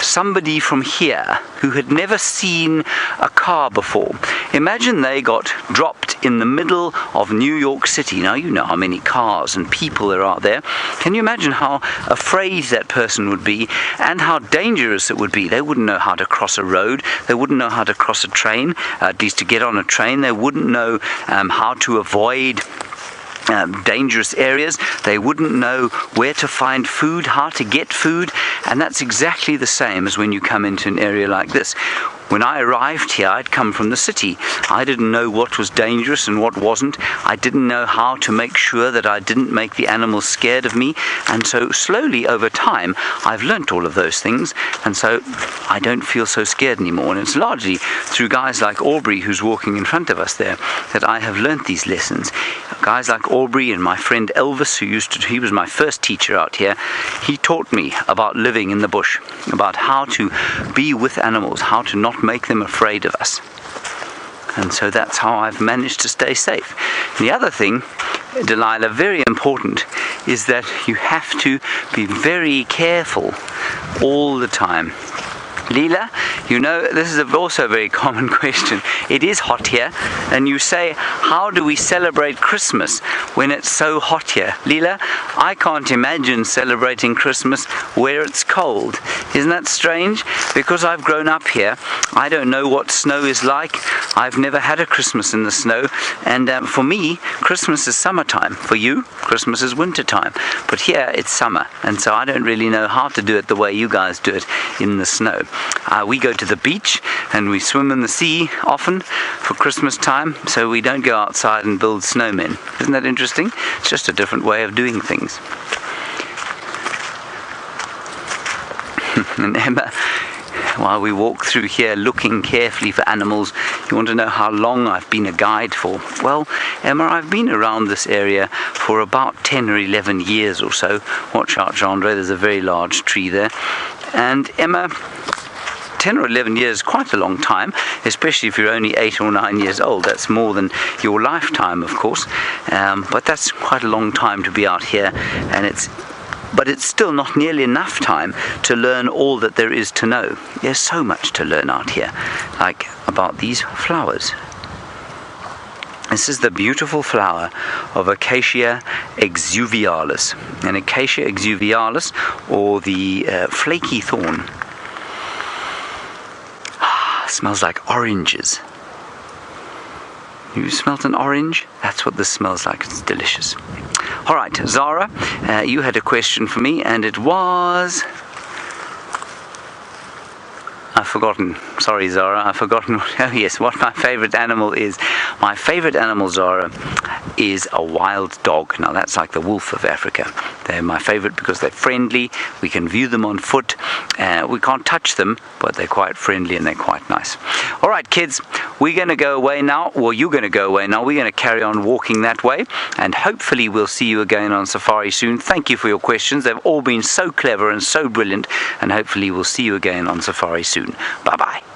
somebody from here who had never seen a car before, imagine they got dropped in the middle of New York City. Now you know how many cars and people there are there. Can you imagine how afraid that person would be and how dangerous it would be? They wouldn't know how to cross a road. They wouldn't know how to cross a train, at least to get on a train. They wouldn't know how to avoid dangerous areas. They wouldn't know where to find food, how to get food, and that's exactly the same as when you come into an area like this. When I arrived here, I'd come from the city. I didn't know what was dangerous and what wasn't. I didn't know how to make sure that I didn't make the animals scared of me. And so slowly over time, I've learnt all of those things. And so I don't feel so scared anymore. And it's largely through guys like Aubrey, who's walking in front of us there, that I have learnt these lessons. Guys like Aubrey and my friend Elvis, he was my first teacher out here. He taught me about living in the bush, about how to be with animals, how to not make them afraid of us. And so that's how I've managed to stay safe. The other thing, Delilah, very important, is that you have to be very careful all the time. Leela, you know, this is also a very common question. It is hot here, and you say, how do we celebrate Christmas when it's so hot here? Leela, I can't imagine celebrating Christmas where it's cold. Isn't that strange? Because I've grown up here, I don't know what snow is like. I've never had a Christmas in the snow, and for me, Christmas is summertime. For you, Christmas is wintertime. But here, it's summer, and so I don't really know how to do it the way you guys do it in the snow. We go to the beach and we swim in the sea often for Christmas time, so we don't go outside and build snowmen. Isn't that interesting? It's just a different way of doing things. And Emma, while we walk through here looking carefully for animals. You want to know how long I've been a guide for? Well, Emma, I've been around this area for about 10 or 11 years or so. Watch out, Chandra, there's a very large tree there. And Emma, 10 or 11 years is quite a long time, especially if you're only 8 or 9 years old. That's more than your lifetime, of course, but that's quite a long time to be out here, and but it's still not nearly enough time to learn all that there is to know. There's so much to learn out here, like about these flowers. This is the beautiful flower of Acacia exuvialis, and Acacia exuvialis, or the flaky thorn, smells like oranges. You smelt an orange? That's what this smells like. It's delicious. All right, Zara, you had a question for me, and it was... I've forgotten. Sorry, Zara, I've forgotten. Oh, yes, what my favorite animal is. My favorite animal, Zara, is a wild dog. Now, that's like the wolf of Africa. They're my favorite because they're friendly. We can view them on foot. We can't touch them, but they're quite friendly and they're quite nice. All right, kids, we're going to go away now. Well, you're going to go away now. We're going to carry on walking that way, and hopefully we'll see you again on safari soon. Thank you for your questions. They've all been so clever and so brilliant, and hopefully we'll see you again on safari soon. Bye-bye.